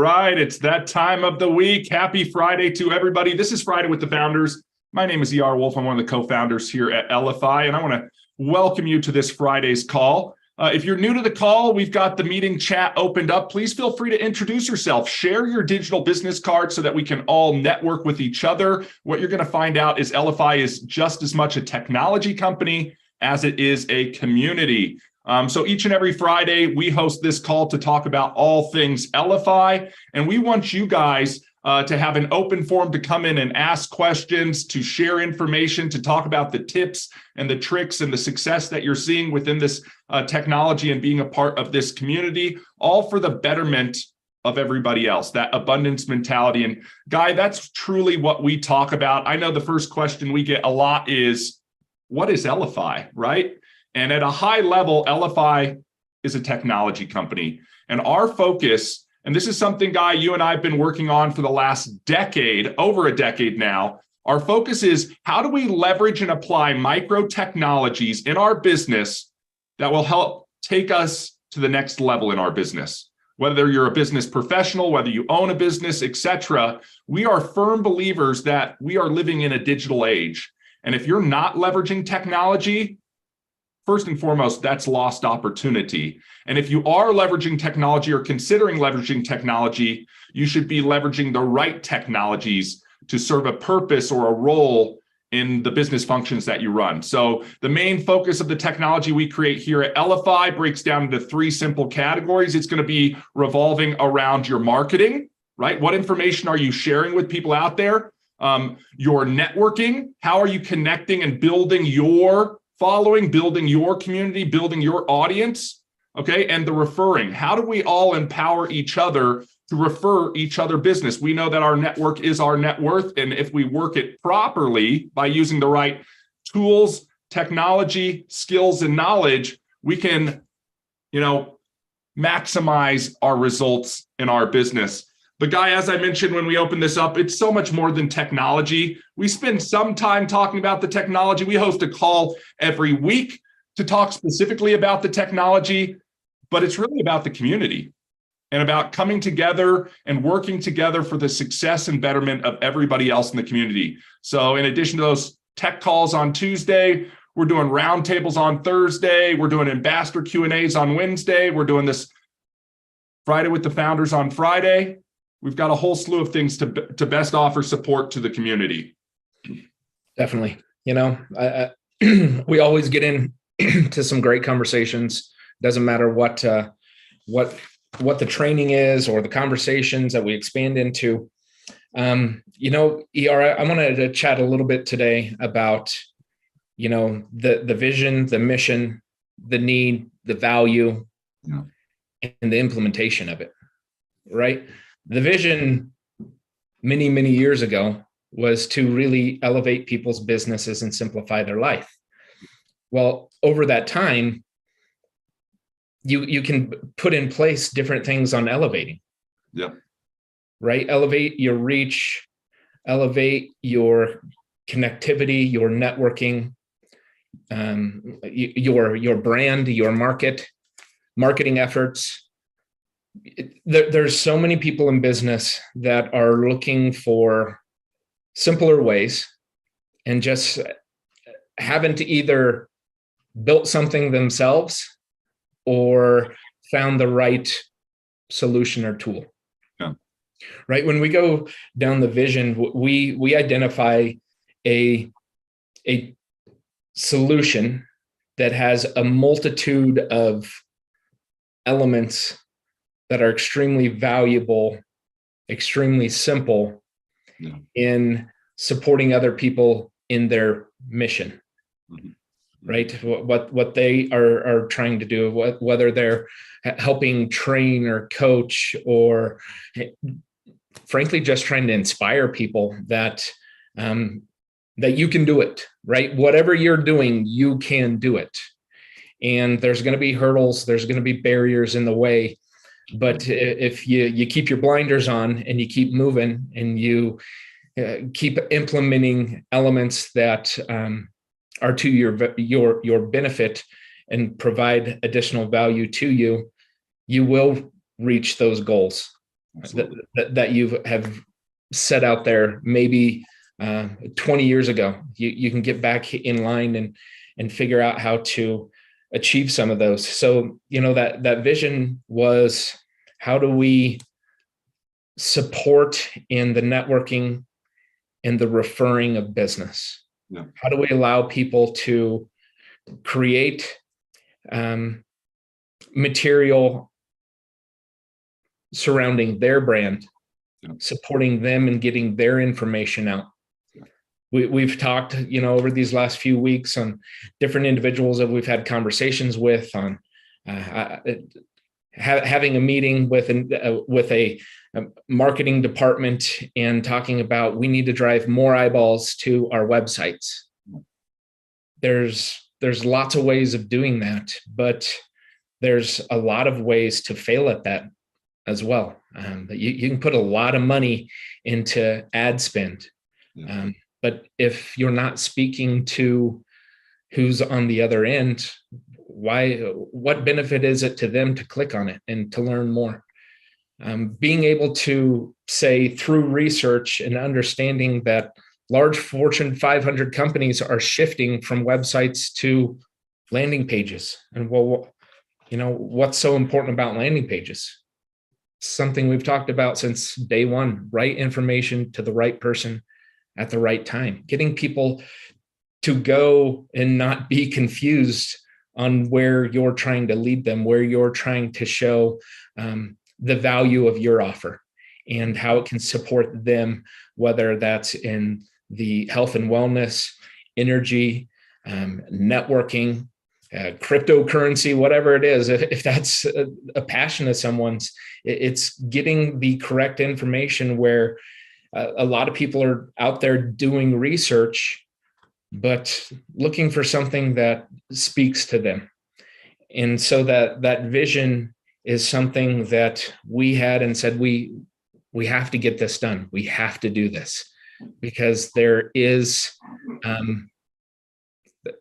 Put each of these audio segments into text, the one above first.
right. It's that time of the week. Happy Friday to everybody. This is Friday with the Founders. My name is E.R. Wolf. I'm one of the co-founders here at Elify, and I want to welcome you to this Friday's call. If you're new to the call, we've got the meeting chat opened up. Please feel free to introduce yourself. Share your digital business card so that we can all network with each other. What you're going to find out is Elify is just as much a technology company as it is a community. So each and every Friday, we host this call to talk about all things Elify, and we want you guys to have an open forum to come in and ask questions, to share information, to talk about the tips and the tricks and the success that you're seeing within this technology and being a part of this community, all for the betterment of everybody else, that abundance mentality. And Guy, that's truly what we talk about. I know the first question we get a lot is, what is Elify, right? And at a high level, Elify is a technology company. And our focus, and this is something, Guy, you and I have been working on for the last decade, over a decade now, our focus is how do we leverage and apply micro technologies in our business that will help take us to the next level in our business? Whether you're a business professional, whether you own a business, etc., we are firm believers that we are living in a digital age. And if you're not leveraging technology, first and foremost, that's lost opportunity. And if you are leveraging technology or considering leveraging technology, you should be leveraging the right technologies to serve a purpose or a role in the business functions that you run. So the main focus of the technology we create here at Elify breaks down into three simple categories. It's going to be revolving around your marketing, right? What information are you sharing with people out there? Your networking, how are you connecting and building your following, building your community, building your audience, okay? And the referring, how do we all empower each other to refer each other business? We know that our network is our net worth, and if we work it properly by using the right tools, technology, skills, and knowledge, we can, maximize our results in our business. But Guy, as I mentioned when we opened this up, it's so much more than technology. We spend some time talking about the technology. We host a call every week to talk specifically about the technology, but it's really about the community and about coming together and working together for the success and betterment of everybody else in the community. So in addition to those tech calls on Tuesday, we're doing roundtables on Thursday. We're doing ambassador Q&As on Wednesday. We're doing this Friday with the Founders on Friday. We've got a whole slew of things to best offer support to the community. Definitely. We always get into some great conversations. Doesn't matter what the training is or the conversations that we expand into. ER, I wanted to chat a little bit today about, the vision, the mission, the need, the value, and the implementation of it, right? The vision many, many years ago was to really elevate people's businesses and simplify their life. Well, over that time, you can put in place different things on elevating. Yeah. Right? Elevate your reach, elevate your connectivity, your networking, your brand, your marketing efforts. There's so many people in business that are looking for simpler ways and just haven't either built something themselves or found the right solution or tool. Yeah. Right. When we go down the vision, we identify a solution that has a multitude of elements that are extremely valuable, extremely simple in supporting other people in their mission, right? What they are trying to do, whether they're helping train or coach, or frankly, just trying to inspire people that you can do it, right? Whatever you're doing, you can do it. And there's going to be hurdles, there's going to be barriers in the way. But if you keep your blinders on and you keep moving and you keep implementing elements that are to your benefit and provide additional value to you, you will reach those goals. that you have set out there maybe 20 years ago. You can get back in line and figure out how to achieve some of those. So, that vision was, how do we support in the networking and the referring of business? Yeah. How do we allow people to create material surrounding their brand, supporting them and getting their information out? We've talked, over these last few weeks on different individuals that we've had conversations with on having a meeting with a marketing department and talking about, we need to drive more eyeballs to our websites. There's lots of ways of doing that, but there's a lot of ways to fail at that as well. You can put a lot of money into ad spend. But if you're not speaking to who's on the other end, what benefit is it to them to click on it and to learn more? Being able to say, through research and understanding that large Fortune 500 companies are shifting from websites to landing pages. And what's so important about landing pages? Something we've talked about since day one: right information to the right person at the right time, getting people to go and not be confused on where you're trying to lead them, where you're trying to show the value of your offer and how it can support them, whether that's in the health and wellness, energy, networking, cryptocurrency, whatever it is. If that's a passion of someone's, it's getting the correct information where a lot of people are out there doing research, but looking for something that speaks to them. And so that vision is something that we had and said, we have to get this done. We have to do this, because there is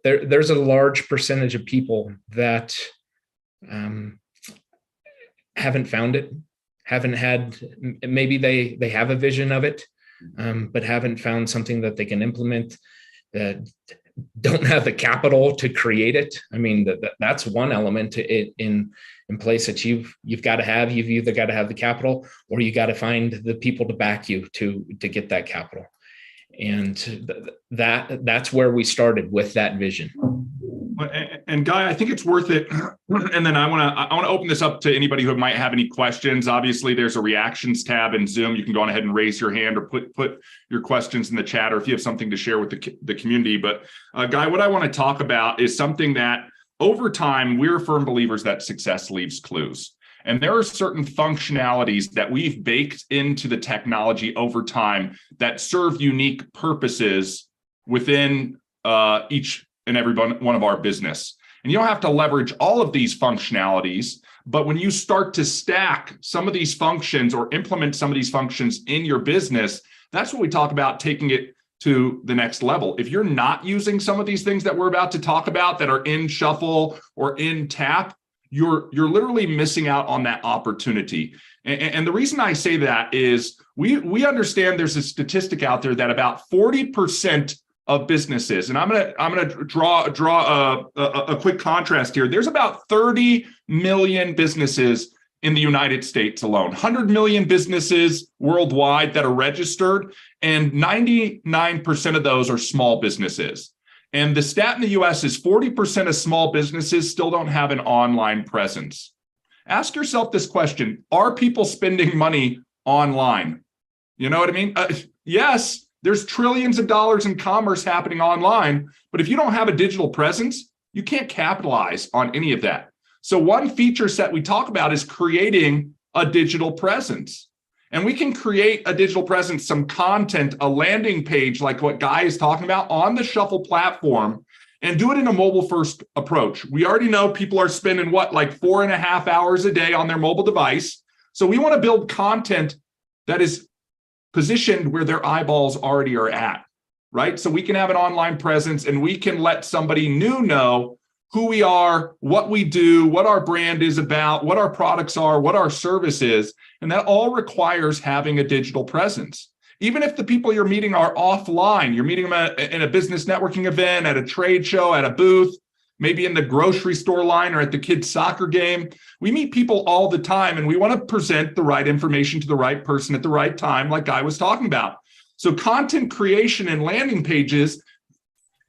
there's a large percentage of people that haven't found it, haven't had, maybe they have a vision of it, but haven't found something that they can implement, that don't have the capital to create it. I mean, that's one element in place that you've got to have. You've either got to have the capital, or you got to find the people to back you to get that capital. And that's where we started with that vision. And Guy, I think it's worth it. And then I want to open this up to anybody who might have any questions. Obviously, there's a reactions tab in Zoom. You can go on ahead and raise your hand, or put your questions in the chat, or if you have something to share with the community. But Guy, what I want to talk about is something that over time, we're firm believers that success leaves clues. And there are certain functionalities that we've baked into the technology over time that serve unique purposes within each and every one of our business. And you don't have to leverage all of these functionalities, but when you start to stack some of these functions or implement some of these functions in your business, that's what we talk about, taking it to the next level. If you're not using some of these things that we're about to talk about that are in Shuffle or in Tap, you're literally missing out on that opportunity. And the reason I say that is we understand there's a statistic out there that about 40% of businesses, and I'm gonna draw a quick contrast here. There's about 30 million businesses in the United States alone, 100 million businesses worldwide that are registered, and 99% of those are small businesses. And the stat in the US is 40% of small businesses still don't have an online presence. Ask yourself this question: are people spending money online? You know what I mean? Yes, there's trillions of dollars in commerce happening online, but if you don't have a digital presence, you can't capitalize on any of that. So one feature set we talk about is creating a digital presence. And we can create a digital presence, some content, a landing page like what Guy is talking about on the Shuffle platform, and do it in a mobile-first approach. We already know people are spending like 4.5 hours a day on their mobile device. So we want to build content that is positioned where their eyeballs already are at, right? So we can have an online presence, and we can let somebody new know who we are, what we do, what our brand is about, what our products are, what our service is. And that all requires having a digital presence. Even if the people you're meeting are offline, you're meeting them in a business networking event, at a trade show, at a booth, maybe in the grocery store line or at the kids' soccer game. We meet people all the time, and we want to present the right information to the right person at the right time, like I was talking about. So content creation and landing pages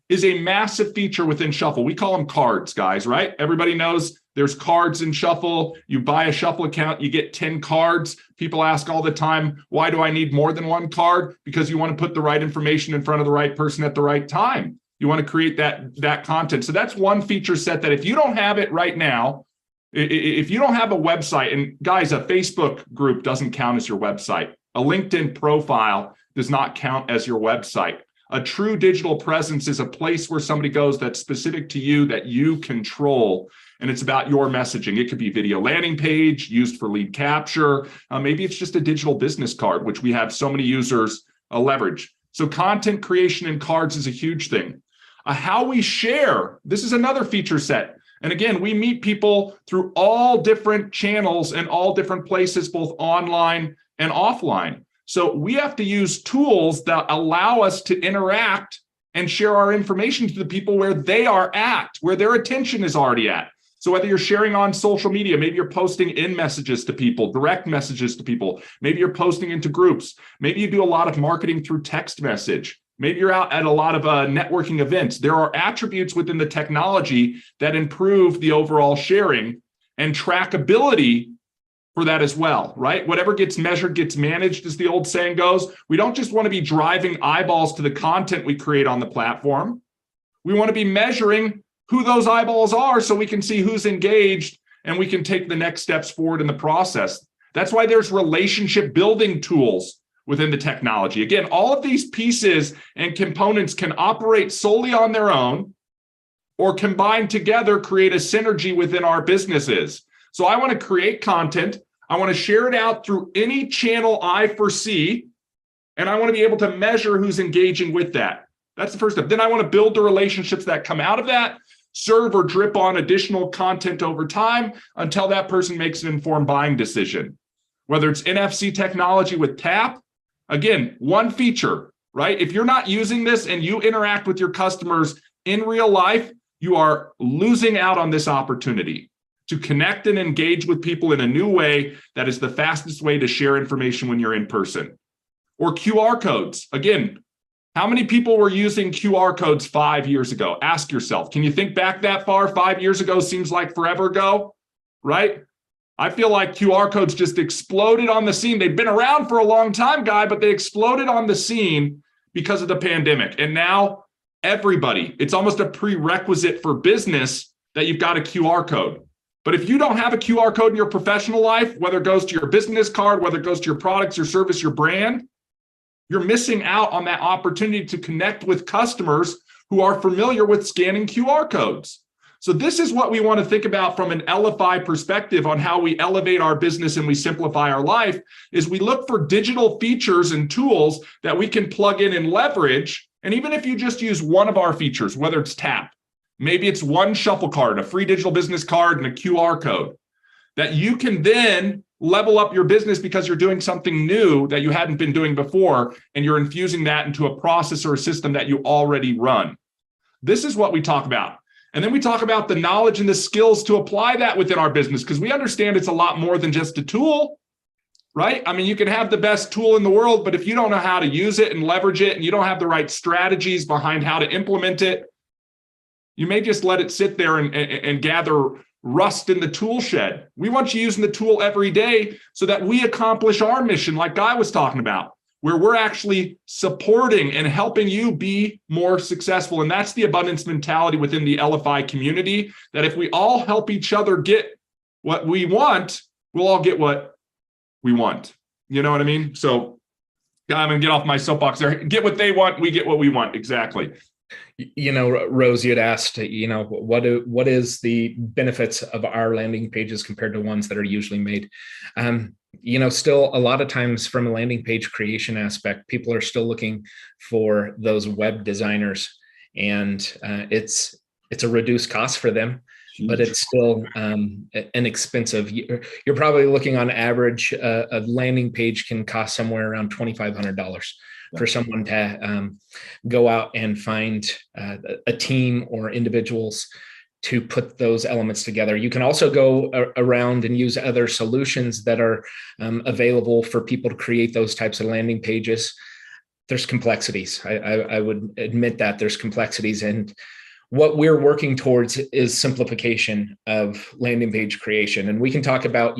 is a massive feature within Shuffle. We call them cards, guys, right? Everybody knows there's cards in Shuffle. You buy a Shuffle account, you get 10 cards. People ask all the time, why do I need more than one card? Because you want to put the right information in front of the right person at the right time. You want to create that content. So that's one feature set that if you don't have it right now, if you don't have a website, and guys, a Facebook group doesn't count as your website. A LinkedIn profile does not count as your website. A true digital presence is a place where somebody goes that's specific to you, that you control, and it's about your messaging. It could be video landing page used for lead capture. Maybe it's just a digital business card, which we have so many users leverage. So content creation in cards is a huge thing. How we share, this is another feature set. And again, we meet people through all different channels and all different places, both online and offline. So we have to use tools that allow us to interact and share our information to the people where they are at, where their attention is already at. So whether you're sharing on social media, maybe you're posting in messages to people, direct messages to people, maybe you're posting into groups, maybe you do a lot of marketing through text message, maybe you're out at a lot of networking events. There are attributes within the technology that improve the overall sharing and trackability for that as well, right? Whatever gets measured gets managed, as the old saying goes. We don't just want to be driving eyeballs to the content we create on the platform. We want to be measuring who those eyeballs are so we can see who's engaged and we can take the next steps forward in the process. That's why there's relationship building tools within the technology. Again, all of these pieces and components can operate solely on their own or combined together create a synergy within our businesses. So I want to create content. I want to share it out through any channel I foresee, and I want to be able to measure who's engaging with that. That's the first step. Then I want to build the relationships that come out of that, serve or drip on additional content over time until that person makes an informed buying decision. Whether it's NFC technology with Tap, again, one feature, right? If you're not using this and you interact with your customers in real life, you are losing out on this opportunity to connect and engage with people in a new way that is the fastest way to share information when you're in person. Or QR codes. Again, how many people were using QR codes 5 years ago? Ask yourself, can you think back that far? 5 years ago seems like forever ago, right? I feel like QR codes just exploded on the scene. They've been around for a long time, Guy, but they exploded on the scene because of the pandemic. And now everybody, it's almost a prerequisite for business that you've got a QR code. But if you don't have a QR code in your professional life, whether it goes to your business card, whether it goes to your products, your service, your brand, you're missing out on that opportunity to connect with customers who are familiar with scanning QR codes. So this is what we want to think about from an Elify perspective on how we elevate our business and we simplify our life, is we look for digital features and tools that we can plug in and leverage. And even if you just use one of our features, whether it's Tap, maybe it's one Shuffle card, a free digital business card, and a QR code, that you can then level up your business because you're doing something new that you hadn't been doing before, and you're infusing that into a process or a system that you already run. This is what we talk about. And then we talk about the knowledge and the skills to apply that within our business, because we understand it's a lot more than just a tool, right? I mean, you can have the best tool in the world, but if you don't know how to use it and leverage it, and you don't have the right strategies behind how to implement it, you may just let it sit there and gather rust in the tool shed. We want you using the tool every day so that we accomplish our mission, like Guy was talking about, where we're actually supporting and helping you be more successful. And that's the abundance mentality within the Elify community, that if we all help each other get what we want, we'll all get what we want. You know what I mean? So I'm going to get off my soapbox there. Get what they want, we get what we want. Exactly. You know, Rose, you had asked, you know, what is the benefits of our landing pages compared to ones that are usually made? You know, still a lot of times from a landing page creation aspect, people are still looking for those web designers. And it's it's a reduced cost for them, but it's still inexpensive. You're probably looking on average, a landing page can cost somewhere around $2,500 for someone to go out and find a team or individuals to put those elements together. You can also go around and use other solutions that are available for people to create those types of landing pages. There's complexities. I would admit that there's complexities, and what we're working towards is simplification of landing page creation. And we can talk about,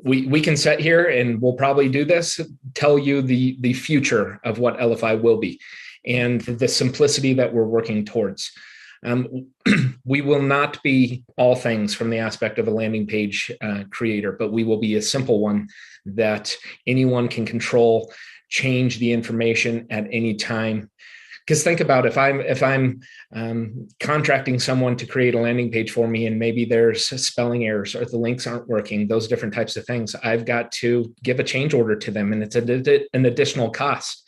we can sit here and we'll probably do this, tell you the future of what Elify will be and the simplicity that we're working towards. We will not be all things from the aspect of a landing page creator, but we will be a simple one that anyone can control, change the information at any time. Because think about if I'm contracting someone to create a landing page for me, and maybe there's spelling errors or the links aren't working, those different types of things, I've got to give a change order to them, and it's an additional cost.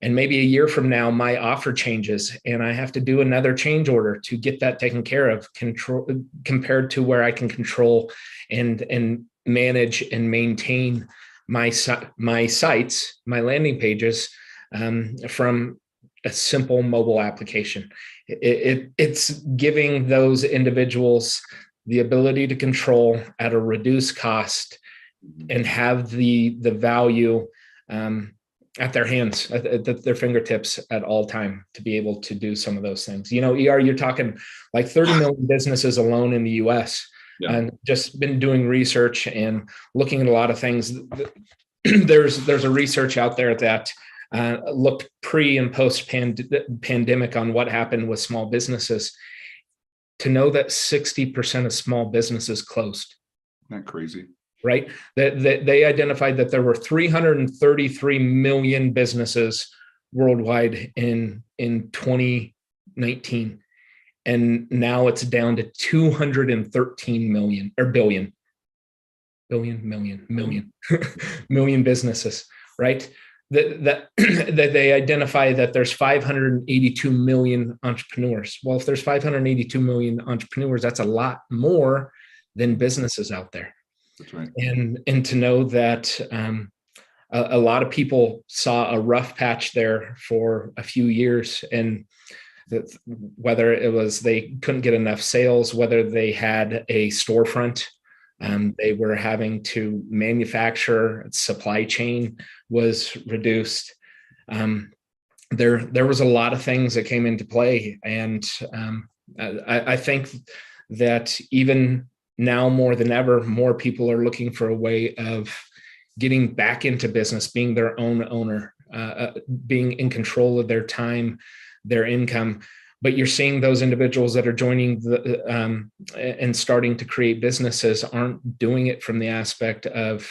And maybe a year from now, my offer changes, and I have to do another change order to get that taken care of. Compared to where I can control and manage and maintain my sites, my landing pages from a simple mobile application. It's giving those individuals the ability to control at a reduced cost and have the value at their hands, at their fingertips at all time to be able to do some of those things. You're talking like 30 million businesses alone in the US. Yeah. And just been doing research and looking at a lot of things. There's a research out there that looked pre and post pandemic on what happened with small businesses. To know that 60% of small businesses closed. Isn't that crazy? Right? They identified that there were 333 million businesses worldwide in 2019. And now it's down to 213 million or million businesses, right? That they identify that there's 582 million entrepreneurs. Well, if there's 582 million entrepreneurs, that's a lot more than businesses out there. That's right. And to know that a lot of people saw a rough patch there for a few years, and whether it was they couldn't get enough sales, whether they had a storefront, they were having to manufacture, supply chain was reduced. There was a lot of things that came into play. And I think that even now more than ever, more people are looking for a way of getting back into business, being their own owner, being in control of their time, their income. But you're seeing those individuals that are joining and starting to create businesses aren't doing it from the aspect of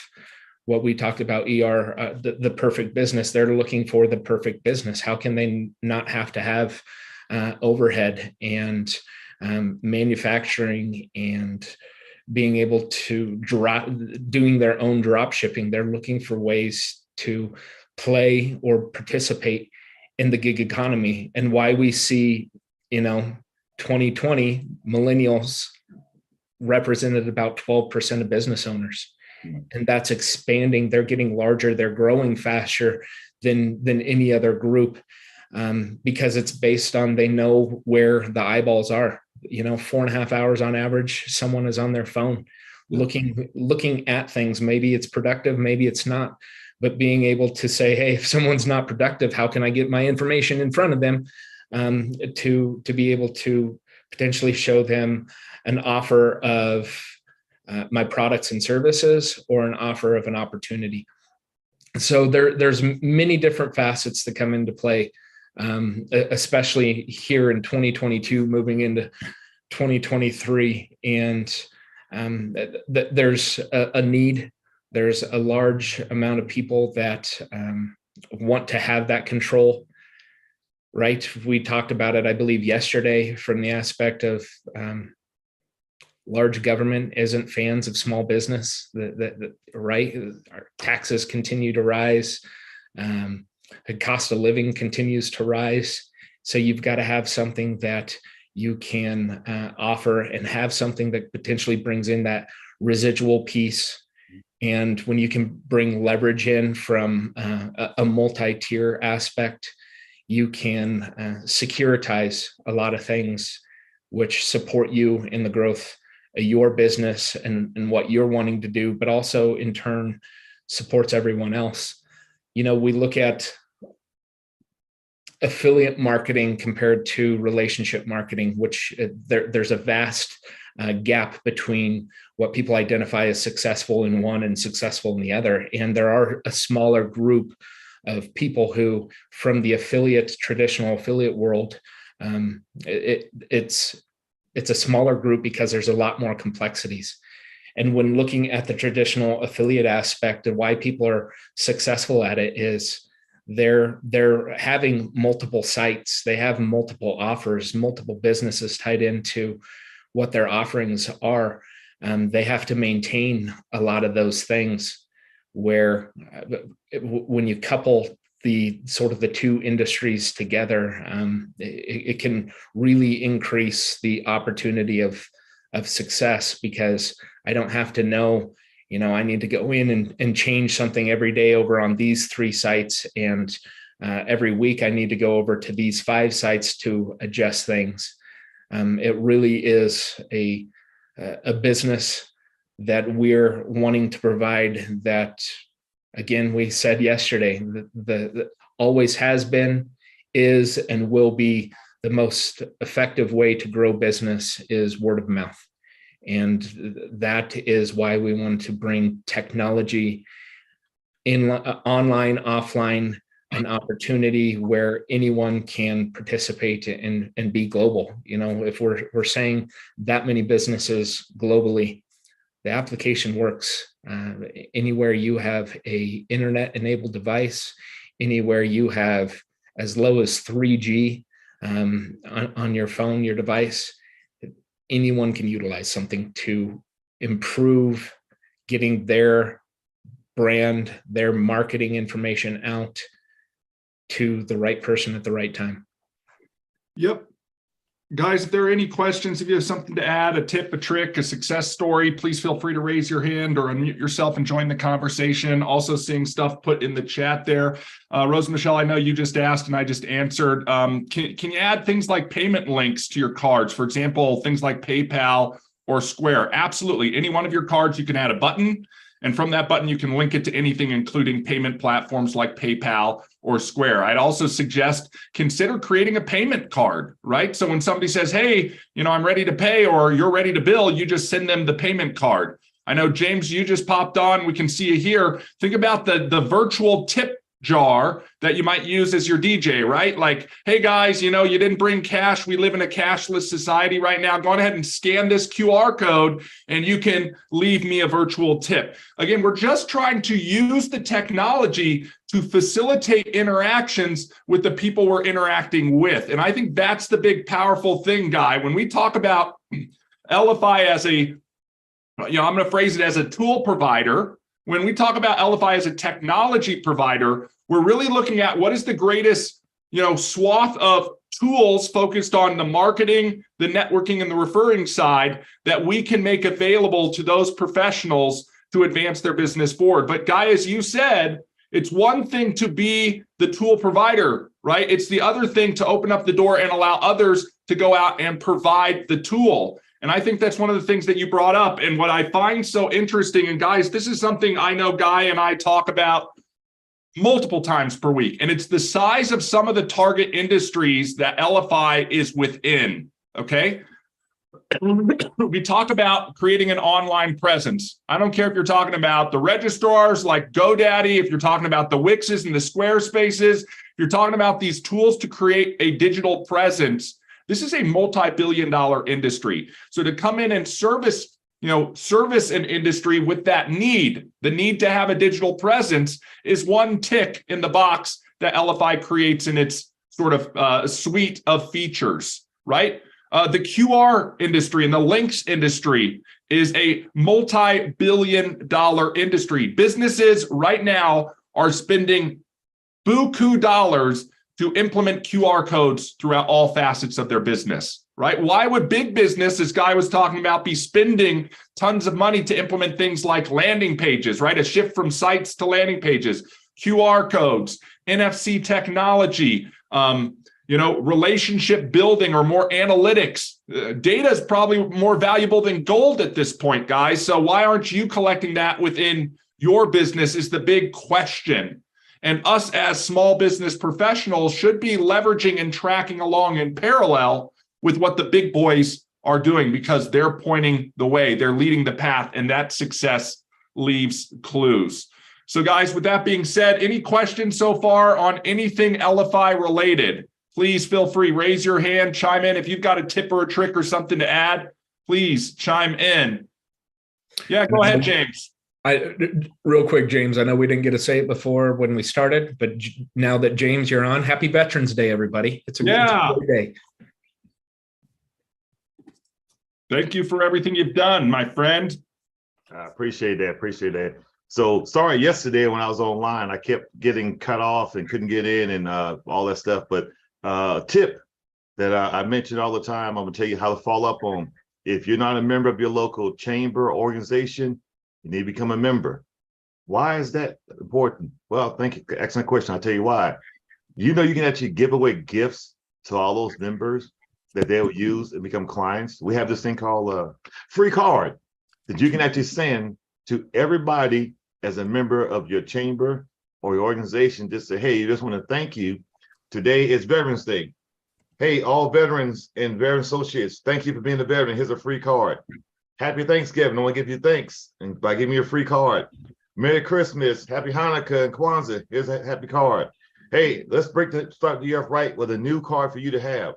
what we talked about, the perfect business. They're looking for the perfect business. How can they not have to have overhead and manufacturing and being able to doing their own drop shipping? They're looking for ways to play or participate in the gig economy. And why we see, 2020 millennials represented about 12% of business owners. And that's expanding. They're getting larger. They're growing faster than any other group because it's based on, they know where the eyeballs are. 4.5 hours on average, someone is on their phone looking at things. Maybe it's productive, maybe it's not. But being able to say, hey, if someone's not productive, how can I get my information in front of them to be able to potentially show them an offer of my products and services or an offer of an opportunity? So there's many different facets that come into play, especially here in 2022, moving into 2023. And there's a need. There's a large amount of people that want to have that control, right? We talked about it, I believe, yesterday from the aspect of large government isn't fans of small business, right? Our taxes continue to rise. The cost of living continues to rise. So you've got to have something that you can offer and have something that potentially brings in that residual piece. And when you can bring leverage in from a multi-tier aspect, you can securitize a lot of things which support you in the growth of your business and what you're wanting to do, but also in turn supports everyone else. We look at affiliate marketing compared to relationship marketing, which there's a vast gap between what people identify as successful in one and successful in the other. And there are a smaller group of people who, from the traditional affiliate world, it's a smaller group because there's a lot more complexities. And when looking at the traditional affiliate aspect of why people are successful at it is they're having multiple sites, they have multiple offers, multiple businesses tied into what their offerings are. They have to maintain a lot of those things where when you couple the two industries together, it can really increase the opportunity of success, because I don't have to know, I need to go in and change something every day over on these 3 sites. And every week I need to go over to these 5 sites to adjust things. It really is a business that we're wanting to provide that, again, we said yesterday, the always has been, is, and will be the most effective way to grow business is word of mouth. And that is why we want to bring technology in online, offline, an opportunity where anyone can participate and be global. If we're saying that many businesses globally, the application works anywhere you have a internet enabled device, anywhere you have as low as 3G on your phone, your device. Anyone can utilize something to improve getting their brand, their marketing information out to the right person at the right time. Yep. Guys, if there are any questions, if you have something to add, a tip, a trick, a success story, please feel free to raise your hand or unmute yourself and join the conversation. Also seeing stuff put in the chat there. Rose Michelle, I know you just asked and I just answered. Can you add things like payment links to your cards? For example, things like PayPal or Square. Absolutely. Any one of your cards, you can add a button. And from that button, you can link it to anything, including payment platforms like PayPal or Square. I'd also suggest consider creating a payment card, right? So when somebody says, hey, I'm ready to pay or you're ready to bill, you just send them the payment card. I know, James, you just popped on. We can see you here. Think about the virtual tip jar that you might use as your DJ, right? Like, hey guys, you didn't bring cash. We live in a cashless society right now. Go on ahead and scan this QR code and you can leave me a virtual tip. Again, we're just trying to use the technology to facilitate interactions with the people we're interacting with. And I think that's the big, powerful thing, Guy. When we talk about Elify as I'm going to phrase it as a tool provider. When we talk about Elify as a technology provider, we're really looking at what is the greatest, swath of tools focused on the marketing, the networking, and the referring side that we can make available to those professionals to advance their business forward. But Guy, as you said, it's one thing to be the tool provider, right? It's the other thing to open up the door and allow others to go out and provide the tool. And I think that's one of the things that you brought up. And what I find so interesting, and guys, this is something I know Guy and I talk about multiple times per week, and it's the size of some of the target industries that Elify is within, okay? We talk about creating an online presence. I don't care if you're talking about the registrars like GoDaddy, if you're talking about the Wixes and the Squarespaces, if you're talking about these tools to create a digital presence. This is a multi-billion-dollar industry. So to come in and service an industry with that need, the need to have a digital presence is one tick in the box that Elify creates in its sort of suite of features, right? The QR industry and the links industry is a multi-billion-dollar industry. Businesses right now are spending buku dollars to implement QR codes throughout all facets of their business, right? Why would big business, this guy was talking about, be spending tons of money to implement things like landing pages, right? A shift from sites to landing pages, QR codes, NFC technology, relationship building or more analytics. Data is probably more valuable than gold at this point, guys. So why aren't you collecting that within your business is the big question. And us as small business professionals should be leveraging and tracking along in parallel with what the big boys are doing, because they're pointing the way, they're leading the path, and that success leaves clues. So guys, with that being said, any questions so far on anything Elify related? Please feel free, raise your hand, chime in. If you've got a tip or a trick or something to add, please chime in. Yeah, go ahead, James. Real quick, James, I know we didn't get to say it before when we started, but now that James, you're on, happy Veterans Day, everybody. It's a great day. Thank you for everything you've done, my friend. I appreciate that. So sorry, yesterday when I was online, I kept getting cut off and couldn't get in and all that stuff. But a tip that I mention all the time, I'm gonna tell you how to follow up on. If you're not a member of your local chamber or organization, you need to become a member. Why is that important? Well, thank you. Excellent question. I'll tell you why. You know, you can actually give away gifts to all those members that they'll use and become clients. We have this thing called a free card that you can actually send to everybody as a member of your chamber or your organization. Just say, hey, you just want to thank you. Today is Veterans Day. Hey, all veterans and veteran associates, thank you for being a veteran. Here's a free card. Happy Thanksgiving. I want to give you thanks and by giving you a free card. Merry Christmas, Happy Hanukkah and Kwanzaa. Here's a happy card. Hey, let's start the year off right with a new card for you to have.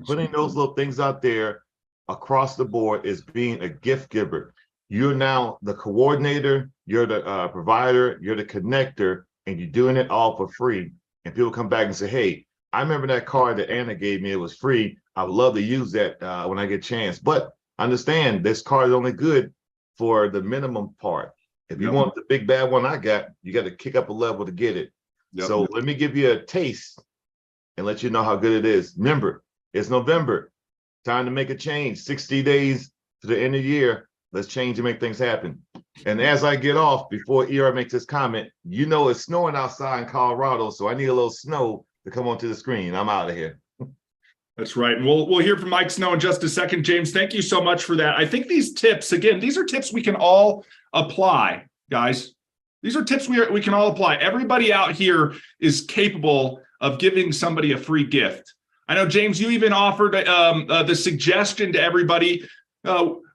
Putting those little things out there across the board is being a gift giver. You're now the coordinator, you're the provider, you're the connector, and you're doing it all for free. And people come back and say, hey, I remember that card that Anna gave me, it was free. I would love to use that when I get a chance. But understand, this card is only good for the minimum part. If you want the big bad one I got, you got to kick up a level to get it. So let me give you a taste and let you know how good it is. Remember, it's November. Time to make a change. 60 days to the end of the year. Let's change and make things happen. And as I get off, before ER makes this comment, you know it's snowing outside in Colorado, so I need a little snow to come onto the screen. I'm out of here. That's right. And we'll hear from Mike Snow in just a second. James, thank you so much for that. I think these tips, again, these are tips we can all apply, guys. These are tips we can all apply. Everybody out here is capable of giving somebody a free gift. I know, James, you even offered the suggestion to everybody,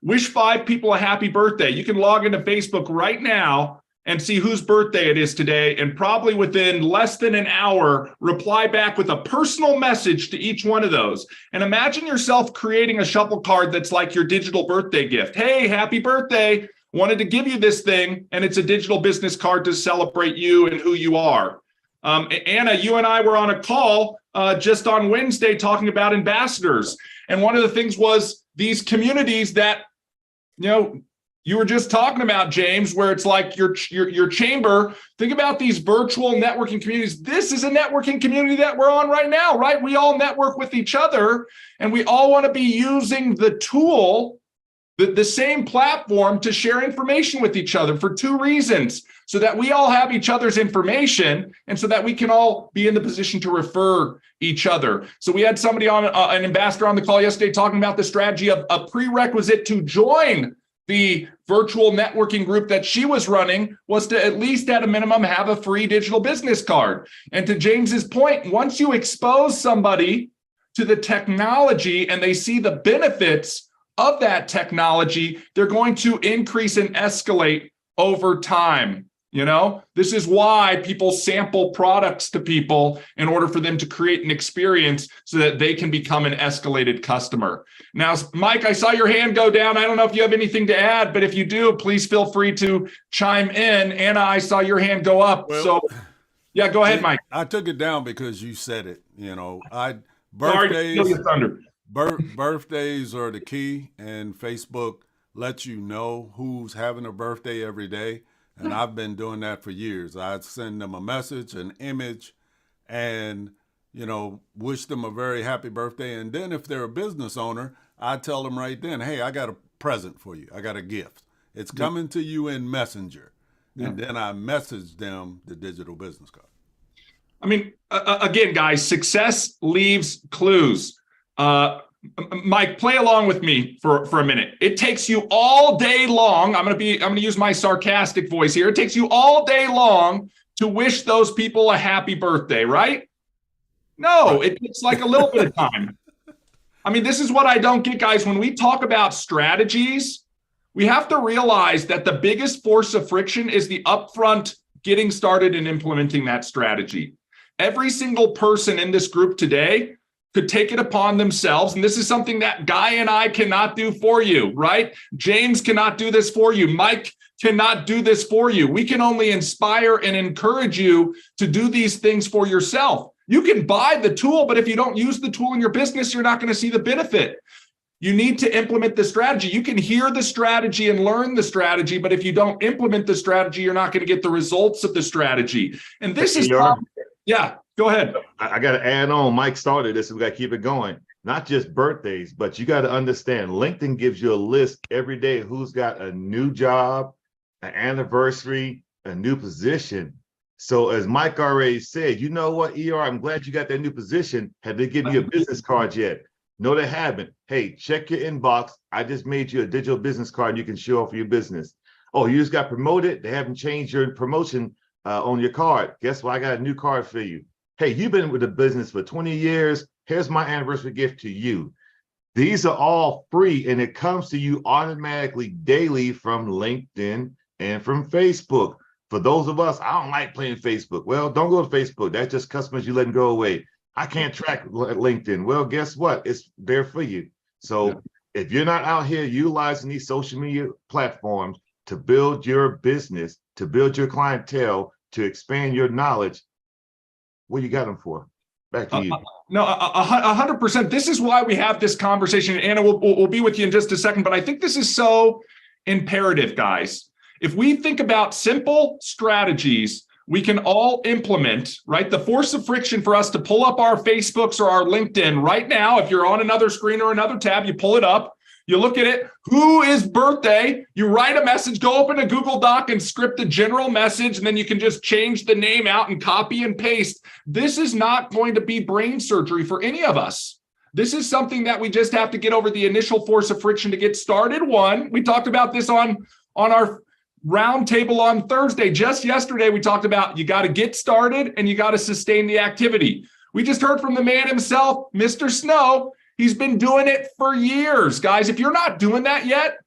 wish 5 people a happy birthday. You can log into Facebook right now and see whose birthday it is today, and probably within less than an hour, reply back with a personal message to each one of those. And imagine yourself creating a shuffle card that's like your digital birthday gift. Hey, happy birthday. Wanted to give you this thing, and it's a digital business card to celebrate you and who you are. Anna, you and I were on a call just on Wednesday talking about ambassadors. And one of the things was these communities that, you were just talking about, James, where it's like your chamber. Think about these virtual networking communities. This is a networking community that we're on right now, right? We all network with each other, and we all want to be using the tool, the same platform, to share information with each other for 2 reasons: so that we all have each other's information, and so that we can all be in the position to refer each other. So we had somebody on, an ambassador on the call yesterday, talking about the strategy of a prerequisite to join the virtual networking group that she was running was to at least at a minimum have a free digital business card. And to James's point, once you expose somebody to the technology and they see the benefits of that technology, they're going to increase and escalate over time. This is why people sample products to people in order for them to create an experience so that they can become an escalated customer. Now, Mike, I saw your hand go down. I don't know if you have anything to add, but if you do, please feel free to chime in. Anna, I saw your hand go up. Well, so yeah, go ahead, Mike. I took it down because you said it. Birthdays are the key, and Facebook lets you know who's having a birthday every day. And I've been doing that for years. I send them a message, an image, and wish them a very happy birthday. And then if they're a business owner, I tell them right then, hey, I got a present for you. I got a gift. It's coming to you in Messenger. Yeah. And then I message them the digital business card. I mean, again, guys, success leaves clues. Mike, play along with me for a minute. It takes you all day long. I'm going to use my sarcastic voice here. It takes you all day long to wish those people a happy birthday, right? No, it takes like a little bit of time. I mean, this is what I don't get, guys. When we talk about strategies, we have to realize that the biggest force of friction is the upfront getting started and implementing that strategy. Every single person in this group today could take it upon themselves. And this is something that Guy and I cannot do for you, right? James cannot do this for you. Mike cannot do this for you. We can only inspire and encourage you to do these things for yourself. You can buy the tool, but if you don't use the tool in your business, you're not going to see the benefit. You need to implement the strategy. You can hear the strategy and learn the strategy, but if you don't implement the strategy, you're not going to get the results of the strategy. And this is, yeah, go ahead. I got to add on. Mike started this, and we got to keep it going. Not just birthdays, but you got to understand LinkedIn gives you a list every day who's got a new job, an anniversary, a new position. So as Mike already said, you know what, ER, I'm glad you got that new position. Have they given you a business card yet? No, they haven't. Hey, check your inbox. I just made you a digital business card you can show off for your business. Oh, you just got promoted. They haven't changed your promotion on your card. Guess what? I got a new card for you. Hey, you've been with the business for 20 years. Here's my anniversary gift to you. These are all free, and it comes to you automatically daily from LinkedIn and from Facebook. For those of us, I don't like playing Facebook. Well, don't go to Facebook. That's just customers you letting go away. I can't track LinkedIn. Well, guess what? It's there for you. So if you're not out here utilizing these social media platforms to build your business, to build your clientele, to expand your knowledge, what you got them for? Back to you. No, 100%. This is why we have this conversation. Anna, we'll be with you in just a second, but I think this is so imperative, guys. If we think about simple strategies we can all implement, right? The force of friction for us to pull up our Facebooks or our LinkedIn right now, if you're on another screen or another tab, you pull it up, you look at it, who is birthday, you write a message, go open a Google Doc and script a general message, and then you can just change the name out and copy and paste. This is not going to be brain surgery for any of us. This is something that we just have to get over the initial force of friction to get started. One, we talked about this on our roundtable on Thursday. Just yesterday, we talked about you got to get started and you got to sustain the activity. We just heard from the man himself, Mr. Snow. He's been doing it for years. Guys, if you're not doing that yet,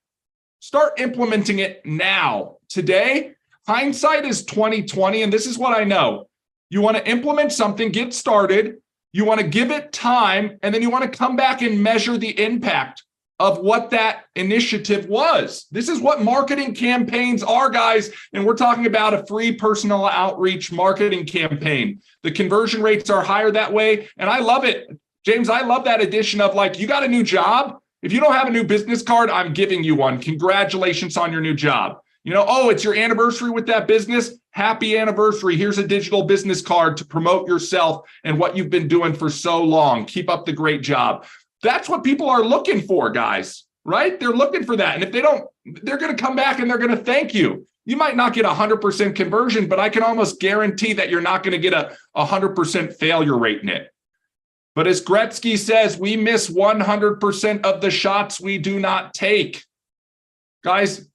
start implementing it now. Today, hindsight is 20/20, and this is what I know. You want to implement something, get started, you want to give it time, and then you want to come back and measure the impact of what that initiative was. This is what marketing campaigns are, guys. And we're talking about a free personal outreach marketing campaign. The conversion rates are higher that way. And I love it. James, I love that addition of like, you got a new job. If you don't have a new business card, I'm giving you one. Congratulations on your new job. You know, oh, it's your anniversary with that business. Happy anniversary. Here's a digital business card to promote yourself and what you've been doing for so long. Keep up the great job. That's what people are looking for, guys, right? They're looking for that. And if they don't, they're going to come back and they're going to thank you. You might not get 100% conversion, but I can almost guarantee that you're not going to get a 100% failure rate in it. But as Gretzky says, we miss 100% of the shots we do not take. Guys,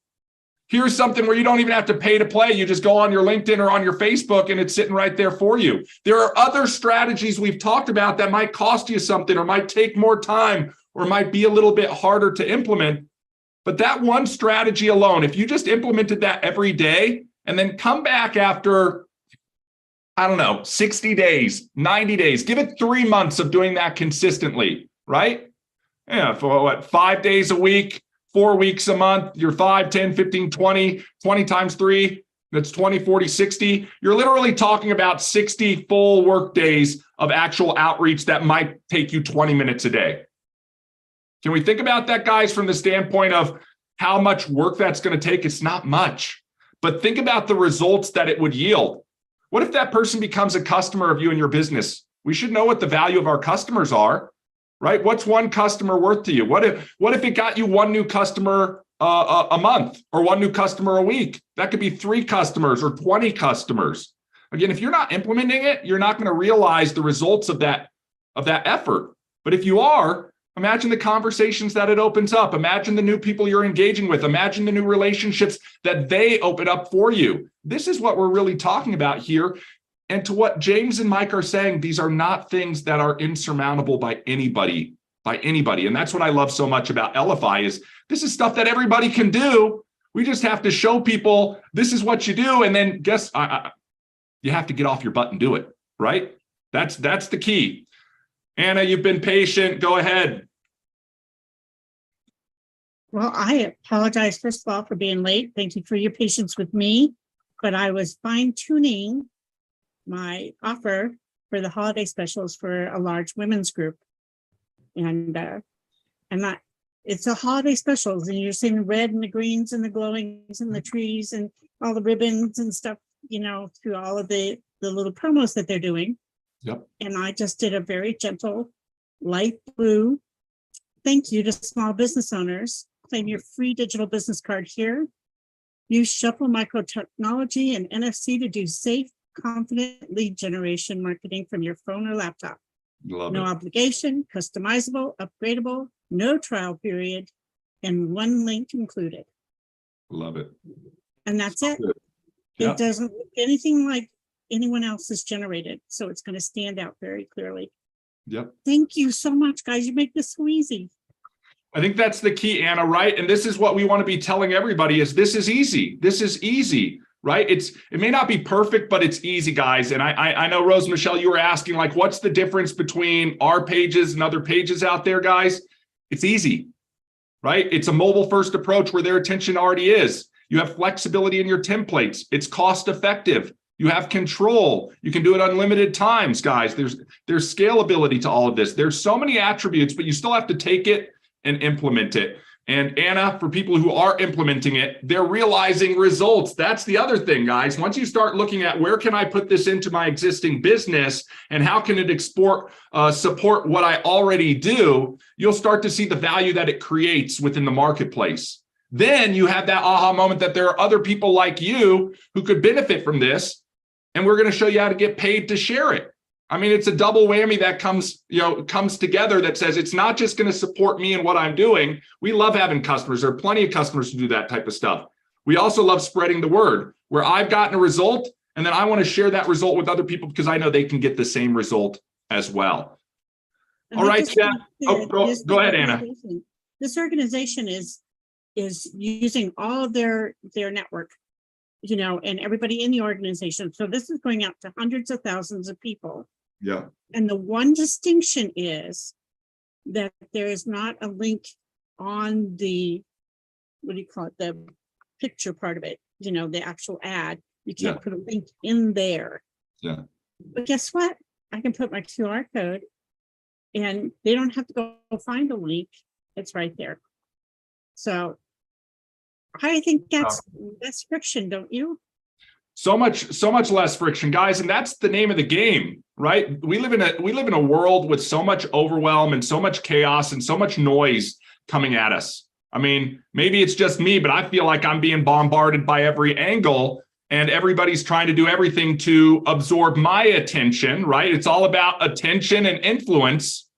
here's something where you don't even have to pay to play. You just go on your LinkedIn or on your Facebook and it's sitting right there for you. There are other strategies we've talked about that might cost you something or might take more time or might be a little bit harder to implement. But that one strategy alone, if you just implemented that every day and then come back after, I don't know, 60 days, 90 days, give it 3 months of doing that consistently, right? Yeah, for what, 5 days a week, 4 weeks a month, you're 5, 10, 15, 20 times 3, that's 20, 40, 60. You're literally talking about 60 full work days of actual outreach that might take you 20 minutes a day. Can we think about that, guys, from the standpoint of how much work that's going to take? It's not much, but think about the results that it would yield. What if that person becomes a customer of you and your business? We should know what the value of our customers are, right? What's one customer worth to you? What if it got you one new customer a month or one new customer a week? That could be 3 customers or 20 customers. Again, if you're not implementing it, you're not going to realize the results of that effort. But if you are, imagine the conversations that it opens up. Imagine the new people you're engaging with. Imagine the new relationships that they open up for you. This is what we're really talking about here. And to what James and Mike are saying, these are not things that are insurmountable by anybody. And that's what I love so much about Elify is this is stuff that everybody can do. We just have to show people this is what you do. And then you have to get off your butt and do it, right? That's the key. Anna, you've been patient. Go ahead. Well, I apologize, first of all, for being late. Thank you for your patience with me. But I was fine-tuning my offer for the holiday specials for a large women's group. And it's a holiday specials, and you're seeing the red and the greens and the glowings and the trees and all the ribbons and stuff, through all of the little promos that they're doing. Yep. And I just did a very gentle light blue thank you to small business owners. Claim your free digital business card here. Use Shuffle Microtechnology and NFC to do safe, confident lead generation marketing from your phone or laptop. Love No it. obligation, customizable, upgradable, no trial period, and one link included. Love it. And that's it. Good. Yeah. It doesn't look anything like anyone else has generated, so it's going to stand out very clearly. Yep. Thank you so much, guys. You make this so easy. I think that's the key, Anna, right? And this is what we want to be telling everybody is this is easy. This is easy, right? It may not be perfect, but it's easy, guys. And I know, Rose Michelle, you were asking, like, what's the difference between our pages and other pages out there, guys? It's easy, right? It's a mobile first approach where their attention already is. You have flexibility in your templates. It's cost effective. You have control. You can do it unlimited times, guys. There's scalability to all of this. There's so many attributes, but you still have to take it and implement it. And Anna, for people who are implementing it, they're realizing results. That's the other thing, guys. Once you start looking at where can I put this into my existing business and how can it support what I already do, you'll start to see the value that it creates within the marketplace. Then you have that aha moment that there are other people like you who could benefit from this. And we're going to show you how to get paid to share it. I mean, it's a double whammy that comes together that says it's not just going to support me and what I'm doing. We love having customers. There are plenty of customers who do that type of stuff. We also love spreading the word where I've gotten a result and then I want to share that result with other people because I know they can get the same result as well. And All I right, just Jeff. want to say Go ahead, Anna. This organization is using all of their network, and everybody in the organization. So this is going out to hundreds of thousands of people. Yeah. And the one distinction is that there is not a link on the, the picture part of it, the actual ad. You can't put a link in there. Yeah. But guess what? I can put my QR code and they don't have to go find a link. It's right there. So I think that's less friction, don't you? So much less friction, guys, and that's the name of the game, right? We live in a world with so much overwhelm and so much chaos and so much noise coming at us. I mean, maybe it's just me, but I feel like I'm being bombarded by every angle and everybody's trying to do everything to absorb my attention, right? It's all about attention and influence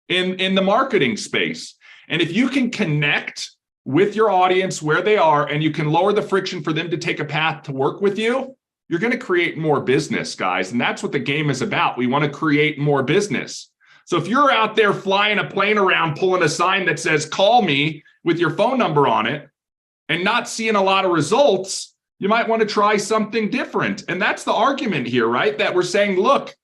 in the marketing space. And if you can connect with your audience where they are, and you can lower the friction for them to take a path to work with you, you're going to create more business, guys. And that's what the game is about. We want to create more business. So if you're out there flying a plane around, pulling a sign that says, call me with your phone number on it and not seeing a lot of results, you might want to try something different. And that's the argument here, right? That we're saying, look,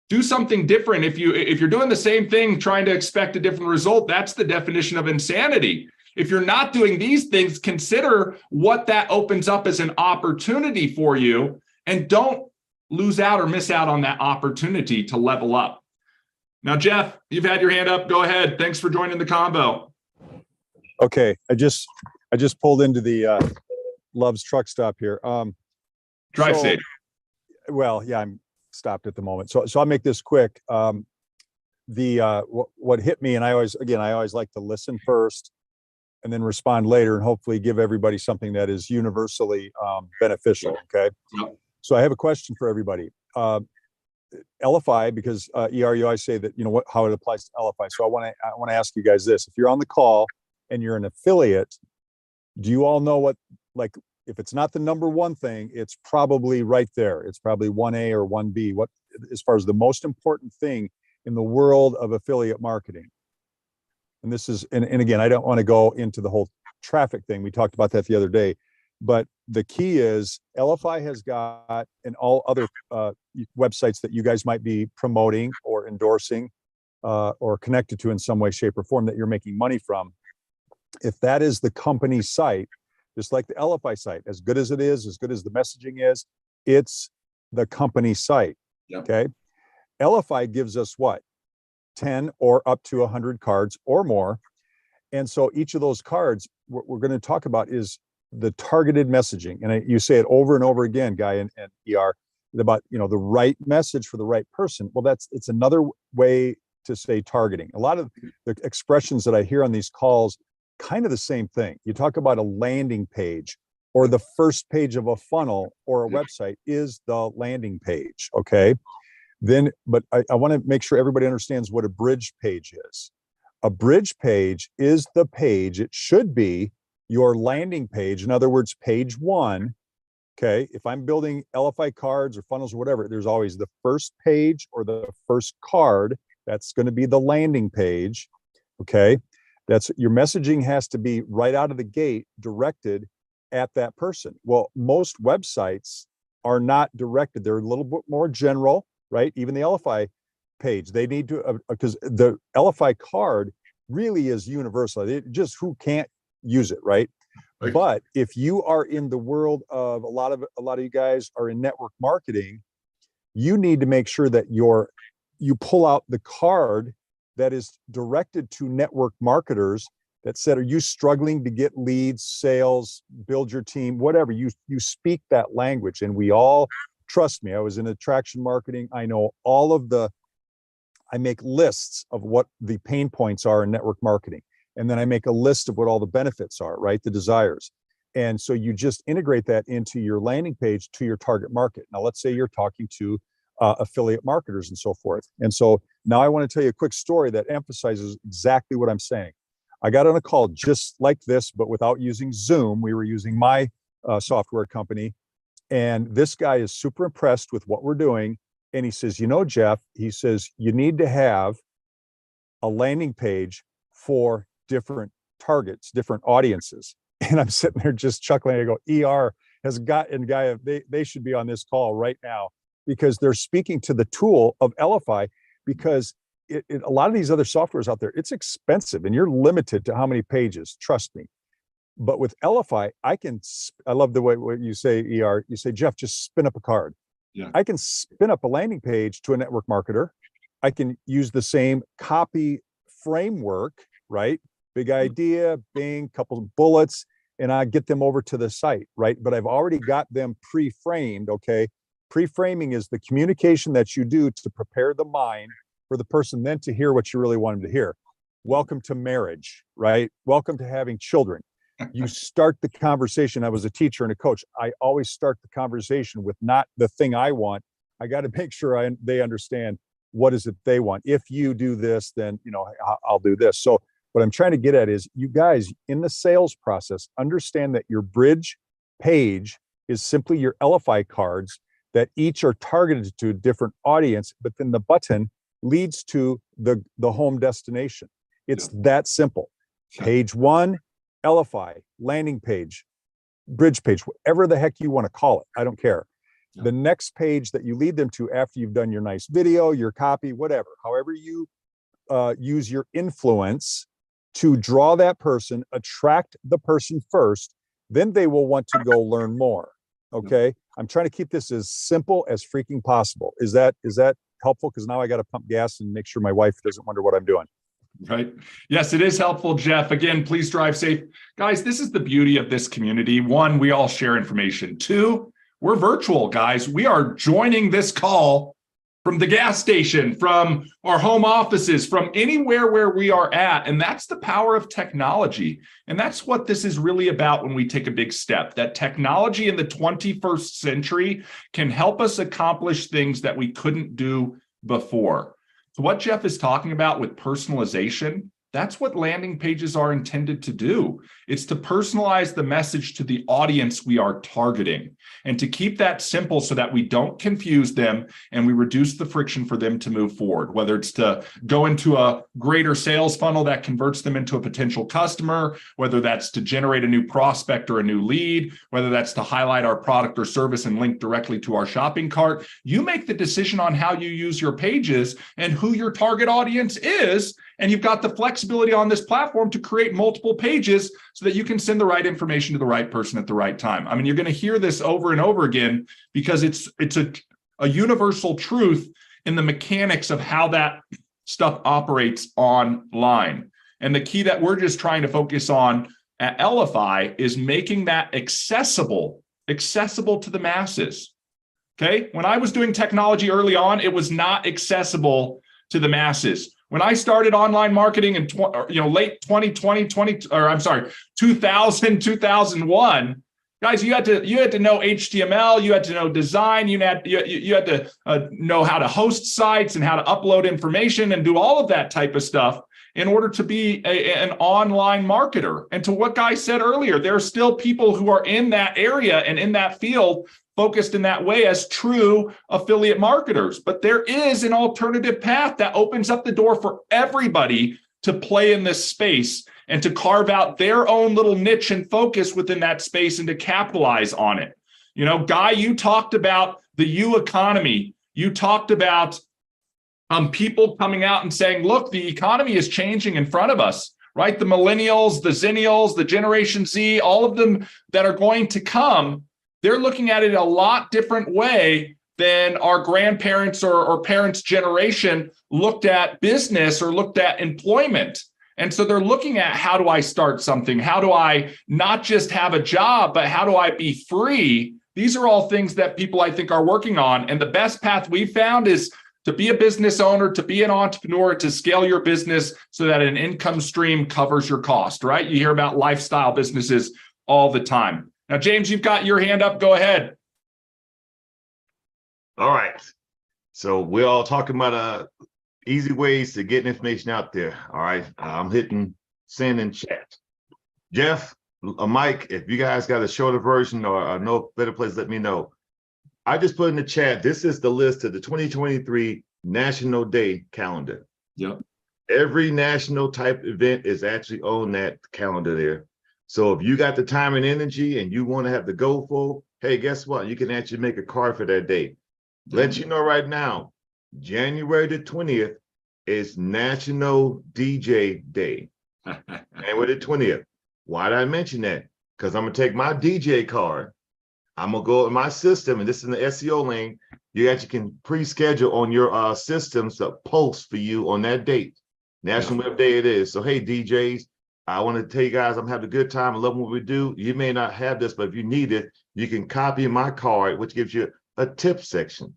do something different. If you're doing the same thing, trying to expect a different result, that's the definition of insanity. If you're not doing these things, consider what that opens up as an opportunity for you, and don't lose out or miss out on that opportunity to level up. Now, Jeff, you've had your hand up. Go ahead. Thanks for joining the combo. Okay, I just pulled into the Love's truck stop here. Drive safe. Well, yeah, I'm stopped at the moment. So I'll make this quick. What hit me, and I always like to listen first and then respond later, and hopefully give everybody something that is universally beneficial. Okay. Yep. So I have a question for everybody. Elify, because you always say that, how it applies to Elify. So I want to ask you guys this: if you're on the call and you're an affiliate, do you all know what, like, if it's not the number one thing, it's probably right there. It's probably 1A or 1B. What, as far as the most important thing in the world of affiliate marketing? And this is, and again, I don't want to go into the whole traffic thing. We talked about that the other day, but the key is Elify has got, and all other websites that you guys might be promoting or endorsing or connected to in some way, shape, or form that you're making money from. If that is the company site, just like the Elify site, as good as it is, as good as the messaging is, it's the company site. Yep. Okay. Elify gives us what? 10 or up to 100 cards or more. And so each of those cards, what we're going to talk about is the targeted messaging. And you say it over and over again, Guy and ER, about, the right message for the right person. Well, it's another way to say targeting. A lot of the expressions that I hear on these calls, kind of the same thing. You talk about a landing page, or the first page of a funnel or a website is the landing page. Okay. Then, but I want to make sure everybody understands what a bridge page is. A bridge page is the page, it should be your landing page. In other words, page one. Okay. If I'm building Elify cards or funnels or whatever, there's always the first page or the first card. That's going to be the landing page. Okay. That's your messaging has to be right out of the gate directed at that person. Well, most websites are not directed. They're a little bit more general, right? Even the Elify page, they need to, because the Elify card really is universal. It just, who can't use it, right? Right. But if you are in the world of a lot of you guys are in network marketing, you need to make sure that you pull out the card that is directed to network marketers that said, are you struggling to get leads, sales, build your team, whatever, you speak that language. And we all, trust me, I was in attraction marketing. I know I make lists of what the pain points are in network marketing. And then I make a list of what all the benefits are, right? The desires. And so you just integrate that into your landing page to your target market. Now, let's say you're talking to affiliate marketers and so forth. And so now I want to tell you a quick story that emphasizes exactly what I'm saying. I got on a call just like this, but without using Zoom. We were using my software company. And this guy is super impressed with what we're doing. And he says, Jeff, he says, you need to have a landing page for different targets, different audiences. And I'm sitting there just chuckling. I go, ER has got, and Guy, they should be on this call right now, because they're speaking to the tool of Elify, because a lot of these other softwares out there, it's expensive and you're limited to how many pages, trust me. But with Elify, I love the way what you say, ER, you say, Jeff, just spin up a card. Yeah. I can spin up a landing page to a network marketer. I can use the same copy framework, right? Big idea, bing, couple of bullets, and I get them over to the site, right? But I've already got them pre-framed, okay? Pre-framing is the communication that you do to prepare the mind for the person then to hear what you really want them to hear. Welcome to marriage, right? Welcome to having children. You start the conversation. I was a teacher and a coach. I always start the conversation with not the thing I want. I got to make sure they understand what is it they want. If you do this, then I'll do this. So what I'm trying to get at is, you guys in the sales process, understand that your bridge page is simply your Elify cards that each are targeted to a different audience, but then the button leads to the home destination. It's that simple. Page one, Elify, landing page, bridge page, whatever the heck you want to call it. I don't care. Yeah. The next page that you lead them to after you've done your nice video, your copy, whatever, however you use your influence to draw that person, attract the person first, then they will want to go learn more. Okay. I'm trying to keep this as simple as freaking possible. Is that helpful? Because now I got to pump gas and make sure my wife doesn't wonder what I'm doing. Right. Yes, it is helpful, Jeff. Again, please drive safe. Guys, this is the beauty of this community. One, we all share information. Two, we're virtual, guys. We are joining this call from the gas station, from our home offices, from anywhere where we are at. And that's the power of technology. And that's what this is really about when we take a big step, that technology in the 21st century can help us accomplish things that we couldn't do before. So what Jeff is talking about with personalization, that's what landing pages are intended to do. It's to personalize the message to the audience we are targeting and to keep that simple so that we don't confuse them and we reduce the friction for them to move forward, whether it's to go into a greater sales funnel that converts them into a potential customer, whether that's to generate a new prospect or a new lead, whether that's to highlight our product or service and link directly to our shopping cart. You make the decision on how you use your pages and who your target audience is. And you've got the flexibility on this platform to create multiple pages so that you can send the right information to the right person at the right time. I mean, you're going to hear this over and over again because it's a universal truth in the mechanics of how that stuff operates online. And the key that we're just trying to focus on at Elify is making that accessible to the masses. Okay. When I was doing technology early on, it was not accessible to the masses. When I started online marketing in late 2000, 2001, guys, you had to know HTML, you had to know design, you had to know how to host sites and how to upload information and do all of that type of stuff in order to be an online marketer. And to what Guy said earlier, there are still people who are in that area and in that field focused in that way as true affiliate marketers. But there is an alternative path that opens up the door for everybody to play in this space and to carve out their own little niche and focus within that space and to capitalize on it. You know, Guy, you talked about the U economy. You talked about people coming out and saying, look, the economy is changing in front of us, right? The millennials, the zennials, the Generation Z, all of them that are going to come, they're looking at it a lot different way than our grandparents or parents' generation looked at business or looked at employment. And so they're looking at, how do I start something? How do I not just have a job, but how do I be free? These are all things that people, I think, are working on. And the best path we've found is to be a business owner, to be an entrepreneur, to scale your business so that an income stream covers your cost, right? You hear about lifestyle businesses all the time. Now, James, you've got your hand up. Go ahead. All right. So we're all talking about easy ways to get information out there. All right. I'm hitting send and chat. Jeff, Mike, if you guys got a shorter version or no better place, let me know. I just put in the chat, this is the list of the 2023 National Day calendar. Yep. Every national type event is actually on that calendar there. So if you got the time and energy and you want to have the goal for, hey, guess what? You can actually make a card for that day. Let you know right now, January the 20th is National DJ Day. January the 20th. Why did I mention that? Because I'm going to take my DJ card. I'm going to go in my system, and this is in the SEO lane. You actually can pre-schedule on your systems to post for you on that date. National Web Day it is. So, hey, DJs, I want to tell you guys I'm having a good time. I love what we do. You may not have this, but if you need it, you can copy my card, which gives you a tip section.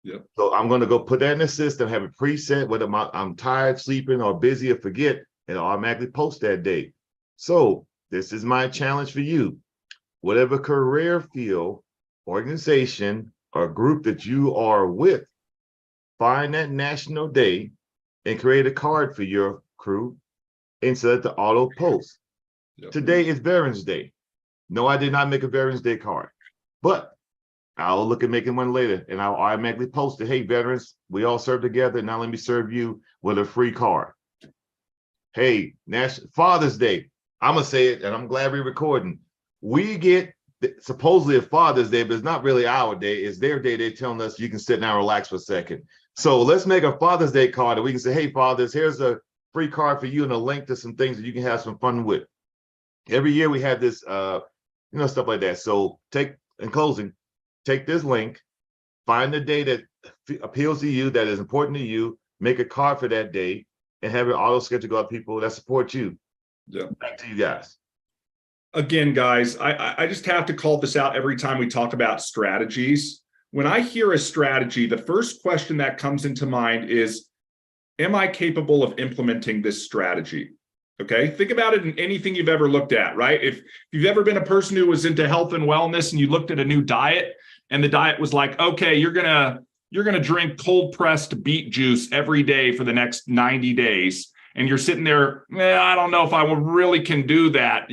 Yep. So I'm going to go put that in the system, have it preset, whether I'm tired, sleeping, or busy, or forget, and automatically post that day. So this is my challenge for you. Whatever career field, organization, or group that you are with, find that national day and create a card for your crew and set it to auto post. Yep. Today is Veterans Day. No, I did not make a Veterans Day card, but I'll look at making one later and I'll automatically post it. Hey, veterans, we all serve together. Now let me serve you with a free card. Hey, Father's Day. I'm going to say it, and I'm glad we're recording. We get supposedly a Father's Day, but it's not really our day. It's their day. They're telling us you can sit down and relax for a second. So let's make a Father's Day card and we can say, hey, fathers, here's a free card for you and a link to some things that you can have some fun with. Every year we have this, stuff like that. So in closing, take this link, find the day that appeals to you, that is important to you, make a card for that day, and have it auto schedule go out to people that support you. Yeah. Back to you guys. Again, guys, I just have to call this out every time we talk about strategies. when I hear a strategy, the first question that comes into mind is, am I capable of implementing this strategy? Okay, think about it in anything you've ever looked at, right? If you've ever been a person who was into health and wellness and you looked at a new diet and the diet was like, okay, you're gonna drink cold pressed beet juice every day for the next 90 days. And you're sitting there, I don't know if I really can do that.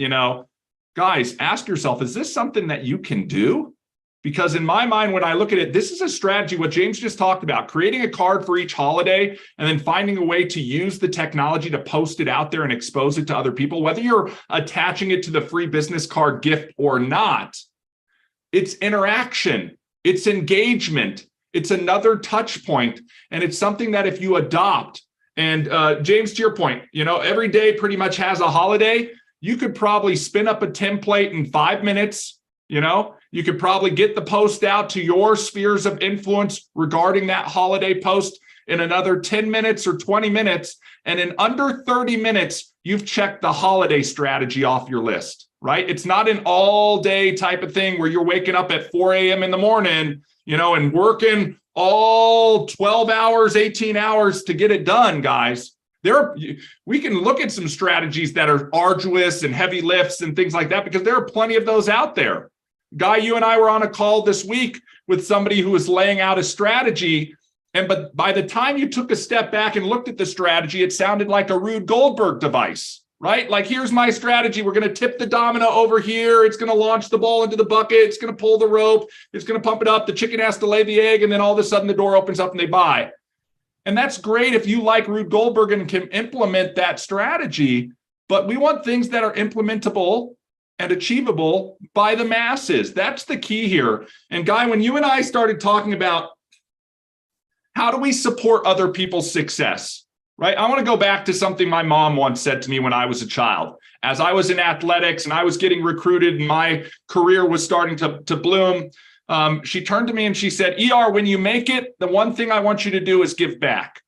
Guys, ask yourself, is this something that you can do? Because in my mind, when I look at it, this is a strategy, what James just talked about, creating a card for each holiday and then finding a way to use the technology to post it out there and expose it to other people, whether you're attaching it to the free business card gift or not. It's interaction, it's engagement, it's another touch point, and it's something that if you adopt, and James, to your point, every day pretty much has a holiday. You could probably spin up a template in 5 minutes. You could probably get the post out to your spheres of influence regarding that holiday post in another 10 minutes or 20 minutes. And in under 30 minutes, you've checked the holiday strategy off your list, right? It's not an all day type of thing where you're waking up at 4 a.m. in the morning, and working all 12 hours, 18 hours to get it done, guys. We can look at some strategies that are arduous and heavy lifts and things like that, because there are plenty of those out there. Guy, you and I were on a call this week with somebody who was laying out a strategy. But by the time you took a step back and looked at the strategy, it sounded like a Rube Goldberg device, right? Like, here's my strategy. We're going to tip the domino over here. It's going to launch the ball into the bucket. It's going to pull the rope. It's going to pump it up. The chicken has to lay the egg. And then all of a sudden the door opens up and they buy. And that's great if you like Rube Goldberg and can implement that strategy. But we want things that are implementable and achievable by the masses. That's the key here. And Guy, when you and I started talking about how do we support other people's success, right? I want to go back to something my mom once said to me when I was a child. As I was in athletics and I was getting recruited and my career was starting to bloom, she turned to me and she said, ER, when you make it, the one thing I want you to do is give back.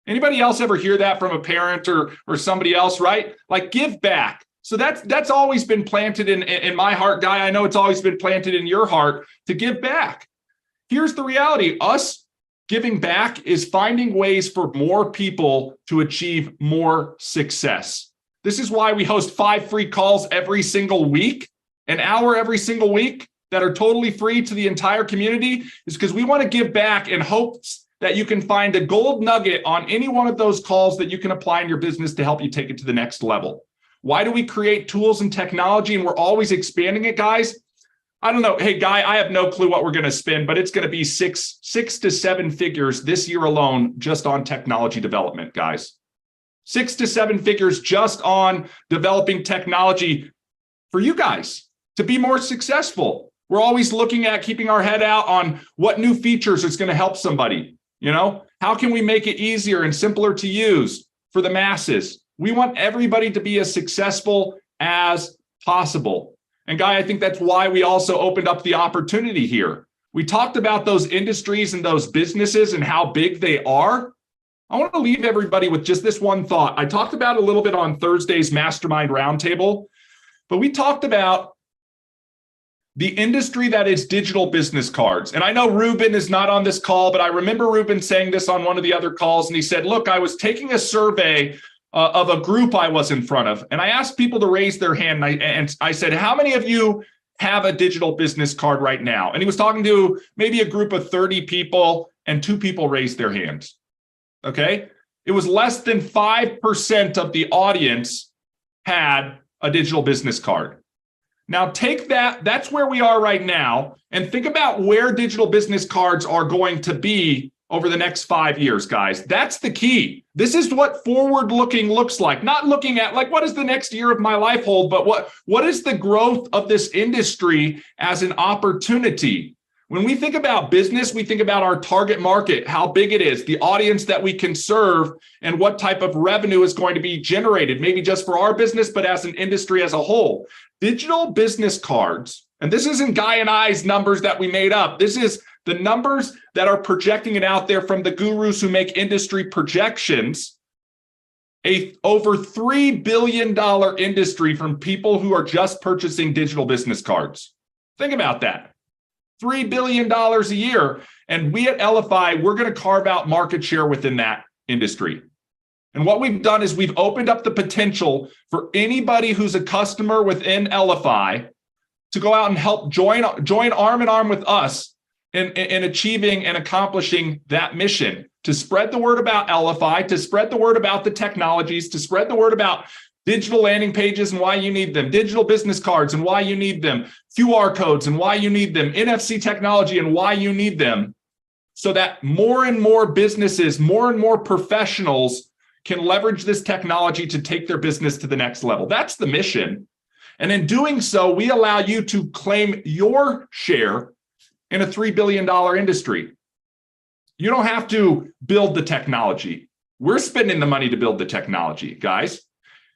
Anybody else ever hear that from a parent or somebody else, right? Like, give back. So that's always been planted in my heart, Guy. I know it's always been planted in your heart to give back. Here's the reality. Us giving back is finding ways for more people to achieve more success. This is why we host 5 free calls every single week, an hour every single week, that are totally free to the entire community, is because we want to give back in hopes that you can find a gold nugget on any one of those calls that you can apply in your business to help you take it to the next level. Why do we create tools and technology and we're always expanding it, guys? I don't know. Hey, Guy, I have no clue what we're going to spend, but it's going to be six to seven figures this year alone just on technology development, guys. 6 to 7 figures just on developing technology for you guys to be more successful. We're always looking at keeping our head out on what new features is going to help somebody. How can we make it easier and simpler to use for the masses? We want everybody to be as successful as possible. And Guy, I think that's why we also opened up the opportunity here. We talked about those industries and those businesses and how big they are. I want to leave everybody with just this one thought. I talked about it a little bit on Thursday's Mastermind Roundtable, but we talked about the industry that is digital business cards. And I know Ruben is not on this call, but I remember Ruben saying this on one of the other calls. And he said, look, I was taking a survey of a group I was in front of, and I asked people to raise their hand. And I said, how many of you have a digital business card right now? And he was talking to maybe a group of 30 people, and 2 people raised their hands. Okay. It was less than 5% of the audience had a digital business card. Now take that's where we are right now, and think about where digital business cards are going to be over the next 5 years, guys. That's the key. This is what forward looking looks like. Not looking at like, what does the next year of my life hold, but what is the growth of this industry as an opportunity? When we think about business, we think about our target market, how big it is, the audience that we can serve, and what type of revenue is going to be generated, maybe just for our business, but as an industry as a whole. Digital business cards, and this isn't Guy and I's numbers that we made up. This is the numbers that are projecting it out there from the gurus who make industry projections. Over $3 billion industry from people who are just purchasing digital business cards. Think about that. $3 billion a year. And we at Elify, we're going to carve out market share within that industry. And what we've done is we've opened up the potential for anybody who's a customer within Elify to go out and help join arm in arm with us in achieving and accomplishing that mission, to spread the word about Elify, to spread the word about the technologies, to spread the word about digital landing pages and why you need them, digital business cards and why you need them, QR codes and why you need them, NFC technology and why you need them, so that more and more businesses, more and more professionals can leverage this technology to take their business to the next level. That's the mission. And in doing so, we allow you to claim your share in a $3 billion industry. You don't have to build the technology. We're spending the money to build the technology, guys.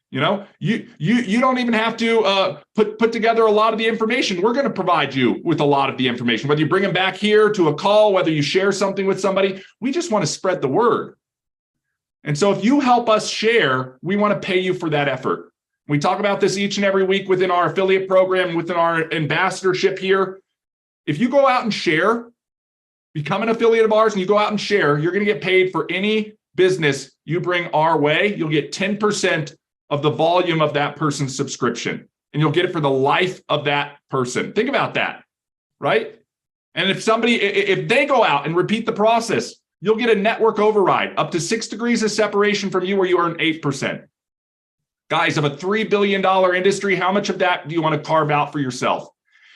You know, you don't even have to put together a lot of the information. We're going to provide you with a lot of the information, whether you bring them back here to a call, whether you share something with somebody. We just want to spread the word. And so if you help us share, we want to pay you for that effort. We talk about this each and every week within our affiliate program, within our ambassadorship here. If you go out and share, become an affiliate of ours and you go out and share, you're going to get paid for any business you bring our way. You'll get 10% of the volume of that person's subscription, and you'll get it for the life of that person. Think about that, right? And if they go out and repeat the process, you'll get a network override up to 6 degrees of separation from you where you earn 8%. Guys, of a $3 billion industry, how much of that do you want to carve out for yourself?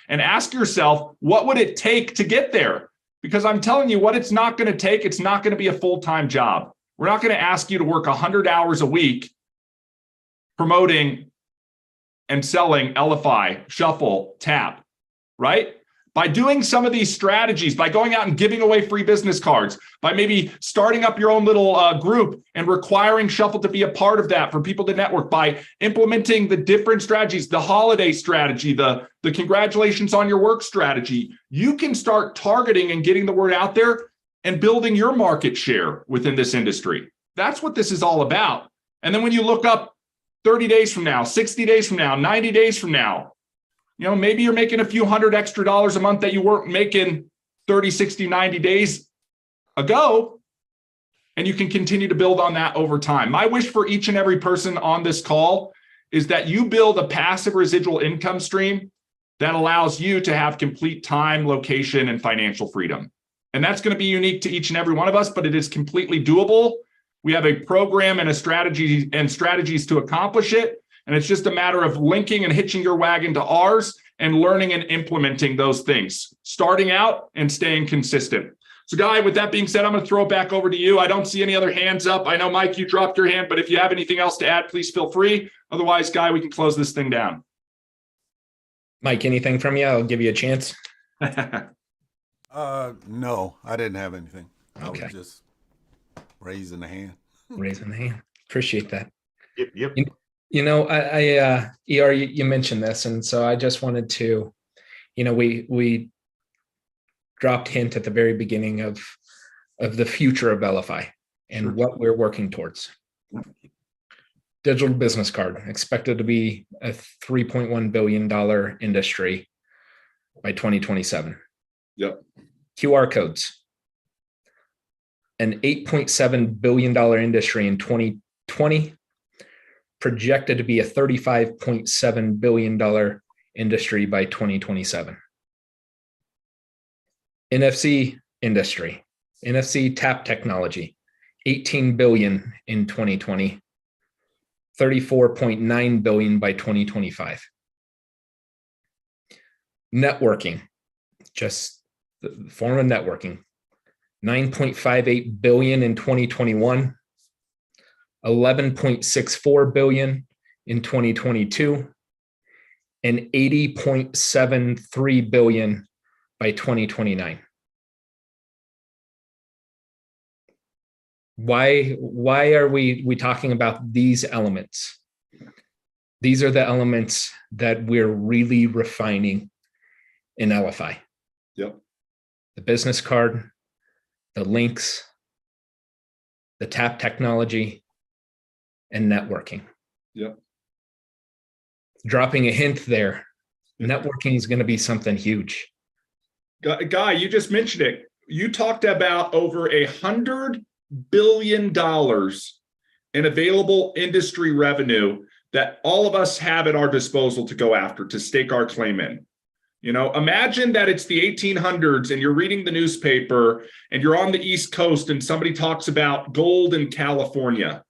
And ask yourself, what would it take to get there? Because I'm telling you what it's not going to take. It's not going to be a full-time job. We're not going to ask you to work 100 hours a week promoting and selling Elify, Shuffle, Tap, right? By doing some of these strategies, by going out and giving away free business cards, by maybe starting up your own little group and requiring Shuffle to be a part of that for people to network, by implementing the different strategies, the holiday strategy, the congratulations on your work strategy, you can start targeting and getting the word out there and building your market share within this industry. That's what this is all about. And then when you look up 30 days from now, 60 days from now, 90 days from now, you know, maybe you're making a few $100 extra a month that you weren't making 30, 60, 90 days ago, and you can continue to build on that over time. My wish for each and every person on this call is that you build a passive residual income stream that allows you to have complete time, location, and financial freedom. And that's going to be unique to each and every one of us, but it is completely doable. We have a program and strategies to accomplish it. And it's just a matter of linking and hitching your wagon to ours and learning and implementing those things, starting out and staying consistent. So, Guy, with that being said, I'm going to throw it back over to you. I don't see any other hands up. I know, Mike, you dropped your hand, but if you have anything else to add, please feel free. Otherwise, Guy, we can close this thing down. Mike, anything from you? I'll give you a chance. No, I didn't have anything. Okay. I was just raising the hand. Raising the hand. Appreciate that. Yep. You know, ER, you mentioned this, and so I just wanted to, you know, we dropped hint at the very beginning of the future of Elify and what we're working towards. Digital business card expected to be a $3.1 billion industry by 2027. Yep. QR codes, an $8.7 billion industry in 2020. Projected to be a $35.7 billion industry by 2027. NFC industry, NFC tap technology, 18 billion in 2020, 34.9 billion by 2025. Networking, just the form of networking, 9.58 billion in 2021. 11.64 billion in 2022 and 80.73 billion by 2029. Why are we talking about these elements? These are the elements that we're really refining in Elify. Yep. The business card, the links, the tap technology, and networking. Yep. Dropping a hint there, networking is going to be something huge. Guy, you just mentioned it. You talked about over $100 billion in available industry revenue that all of us have at our disposal to go after, to stake our claim in. You know, imagine that it's the 1800s and you're reading the newspaper and you're on the East Coast and somebody talks about gold in California.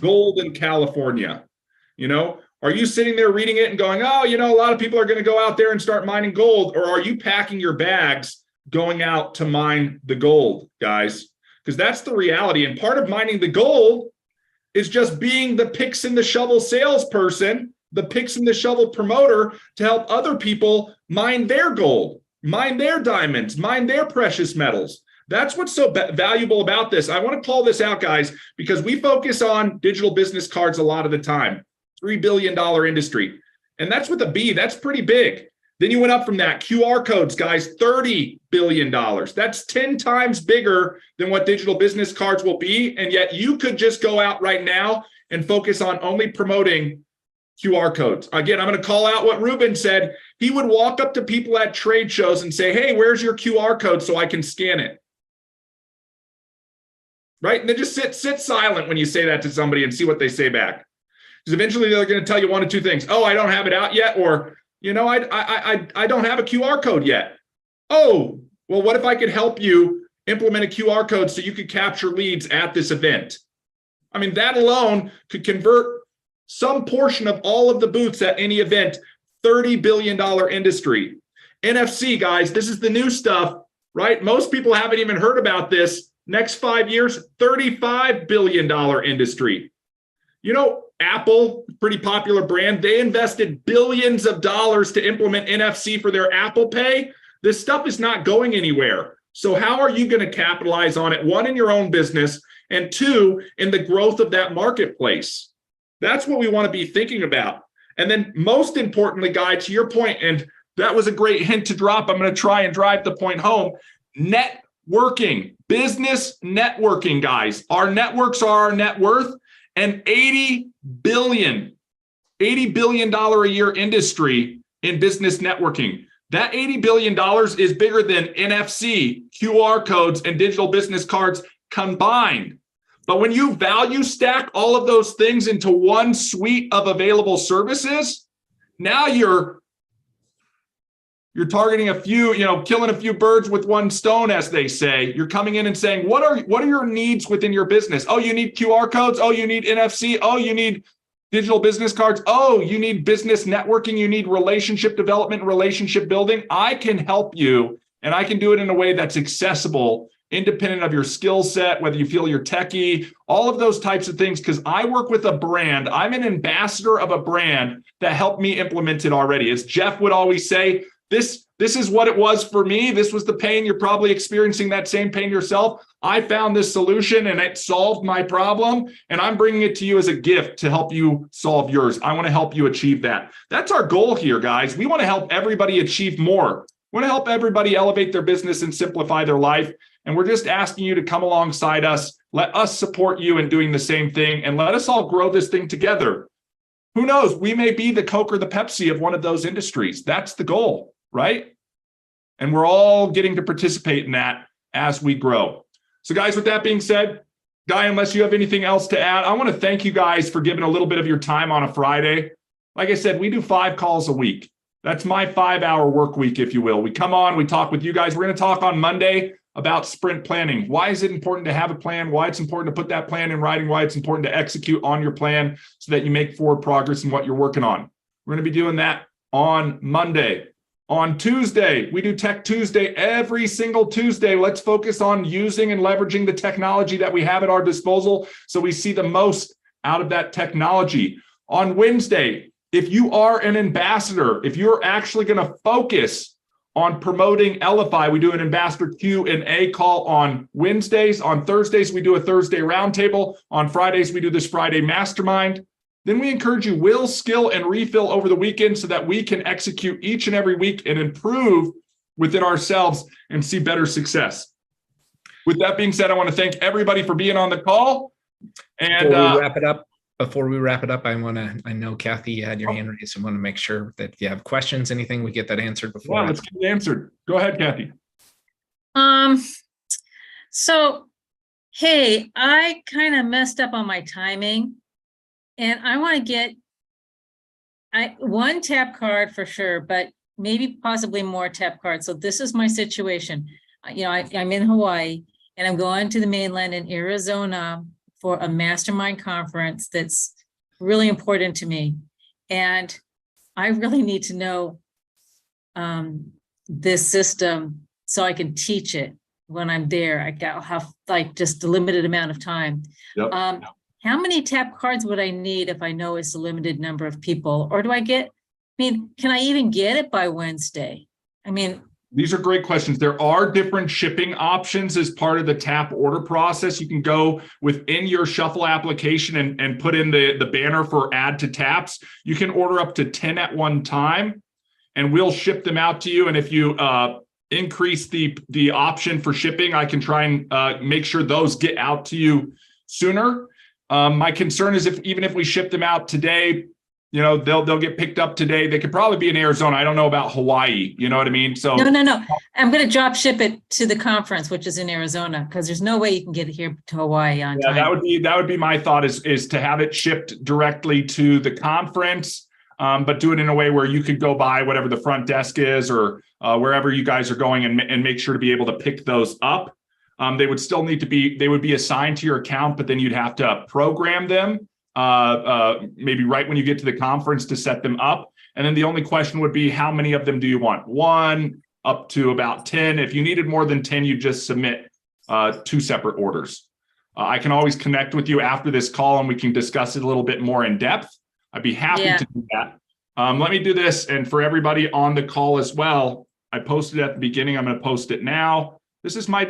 Gold in California. You know, are you sitting there reading it and going, oh, you know, a lot of people are going to go out there and start mining gold? Or are you packing your bags going out to mine the gold, guys? Because that's the reality. And part of mining the gold is just being the picks in the shovel salesperson, the picks in the shovel promoter to help other people mine their gold, mine their diamonds, mine their precious metals. That's what's so valuable about this. I want to call this out, guys, because we focus on digital business cards a lot of the time. $3 billion industry. And that's with a B. That's pretty big. Then you went up from that. QR codes, guys, $30 billion. That's 10 times bigger than what digital business cards will be. And yet you could just go out right now and focus on only promoting QR codes. Again, I'm going to call out what Ruben said. He would walk up to people at trade shows and say, hey, where's your QR code so I can scan it? Right? And then just sit silent when you say that to somebody and see what they say back. Because eventually they're going to tell you one of two things. Oh, I don't have it out yet. Or, you know, I don't have a QR code yet. Oh, well, what if I could help you implement a QR code so you could capture leads at this event? I mean, that alone could convert some portion of all of the booths at any event. $30 billion industry. NFC, guys, this is the new stuff, right? Most people haven't even heard about this. Next 5 years, $35 billion industry. You know, Apple, pretty popular brand, they invested billions of dollars to implement NFC for their Apple Pay. This stuff is not going anywhere. So how are you going to capitalize on it? One, in your own business, and two, in the growth of that marketplace. That's what we want to be thinking about. And then most importantly, Guy, to your point, and that was a great hint to drop. I'm going to try and drive the point home. Networking, business networking, guys. Our networks are our net worth. An $80 billion a year industry in business networking. That $80 billion is bigger than NFC, QR codes, and digital business cards combined. But when you value stack all of those things into one suite of available services, now you're targeting a few, you know, killing a few birds with one stone, as they say. You're coming in and saying, what are your needs within your business? Oh, you need QR codes. Oh, you need NFC. Oh, you need digital business cards. Oh, you need business networking. You need relationship development, relationship building. I can help you, and I can do it in a way that's accessible, independent of your skill set, whether you feel you're techie, all of those types of things, because I work with a brand. I'm an ambassador of a brand that helped me implement it already. As Jeff would always say, this is what it was for me. This was the pain. You're probably experiencing that same pain yourself. I found this solution and it solved my problem. And I'm bringing it to you as a gift to help you solve yours. I want to help you achieve that. That's our goal here, guys. We want to help everybody achieve more. We want to help everybody elevate their business and simplify their life. And we're just asking you to come alongside us. Let us support you in doing the same thing. And let us all grow this thing together. Who knows? We may be the Coke or the Pepsi of one of those industries. That's the goal. Right? And we're all getting to participate in that as we grow. So guys, with that being said, Guy, unless you have anything else to add, I want to thank you guys for giving a little bit of your time on a Friday. Like I said, we do 5 calls a week. That's my 5-hour work week, if you will. We come on, we talk with you guys. We're going to talk on Monday about sprint planning. Why is it important to have a plan? Why it's important to put that plan in writing? Why it's important to execute on your plan so that you make forward progress in what you're working on. We're going to be doing that on Monday. On Tuesday, we do Tech Tuesday every single Tuesday. Let's focus on using and leveraging the technology that we have at our disposal so we see the most out of that technology. On Wednesday, if you are an ambassador, if you're actually going to focus on promoting Elify, we do an ambassador Q&A call on Wednesdays. On Thursdays, we do a Thursday roundtable. On Fridays, we do this Friday mastermind. Then we encourage you will, skill, and refill over the weekend so that we can execute each and every week and improve within ourselves and see better success. With that being said, I want to thank everybody for being on the call. And before we wrap it up, before we wrap it up, I know Kathy, you had your hand raised. I want to make sure that if you have questions, anything, we get that answered before. Yeah, let's get it answered. Go ahead, Kathy. So, hey, I kind of messed up on my timing, and I want to get one tap card for sure, but maybe possibly more tap cards. So this is my situation. I'm in Hawaii, and I'm going to the mainland in Arizona for a mastermind conference that's really important to me. And I really need to know this system so I can teach it when I'm there. I'll have like just a limited amount of time. Yep. How many tap cards would I need if I know it's a limited number of people? Or can I even get it by Wednesday? These are great questions. There are different shipping options as part of the tap order process. You can go within your Shuffle application and put in the banner for add to taps. You can order up to 10 at one time, and we'll ship them out to you. And if you increase the option for shipping, I can try and make sure those get out to you sooner. My concern is even if we ship them out today, they'll get picked up today. They could probably be in Arizona. I don't know about Hawaii. You know what I mean? So no. I'm going to drop ship it to the conference, which is in Arizona, because there's no way you can get it here to Hawaii on time. That would be my thought is to have it shipped directly to the conference, but do it in a way where you could go by whatever the front desk is or wherever you guys are going and make sure to be able to pick those up. They would still they would be assigned to your account, but then you'd have to program them. Maybe right when you get to the conference to set them up. And then the only question would be, how many of them do you want? 1 up to about 10. If you needed more than 10, you just submit 2 separate orders. I can always connect with you after this call and we can discuss it a little bit more in depth. I'd be happy to do that. Let me do this. And for everybody on the call as well, I posted at the beginning. I'm going to post it now. This is my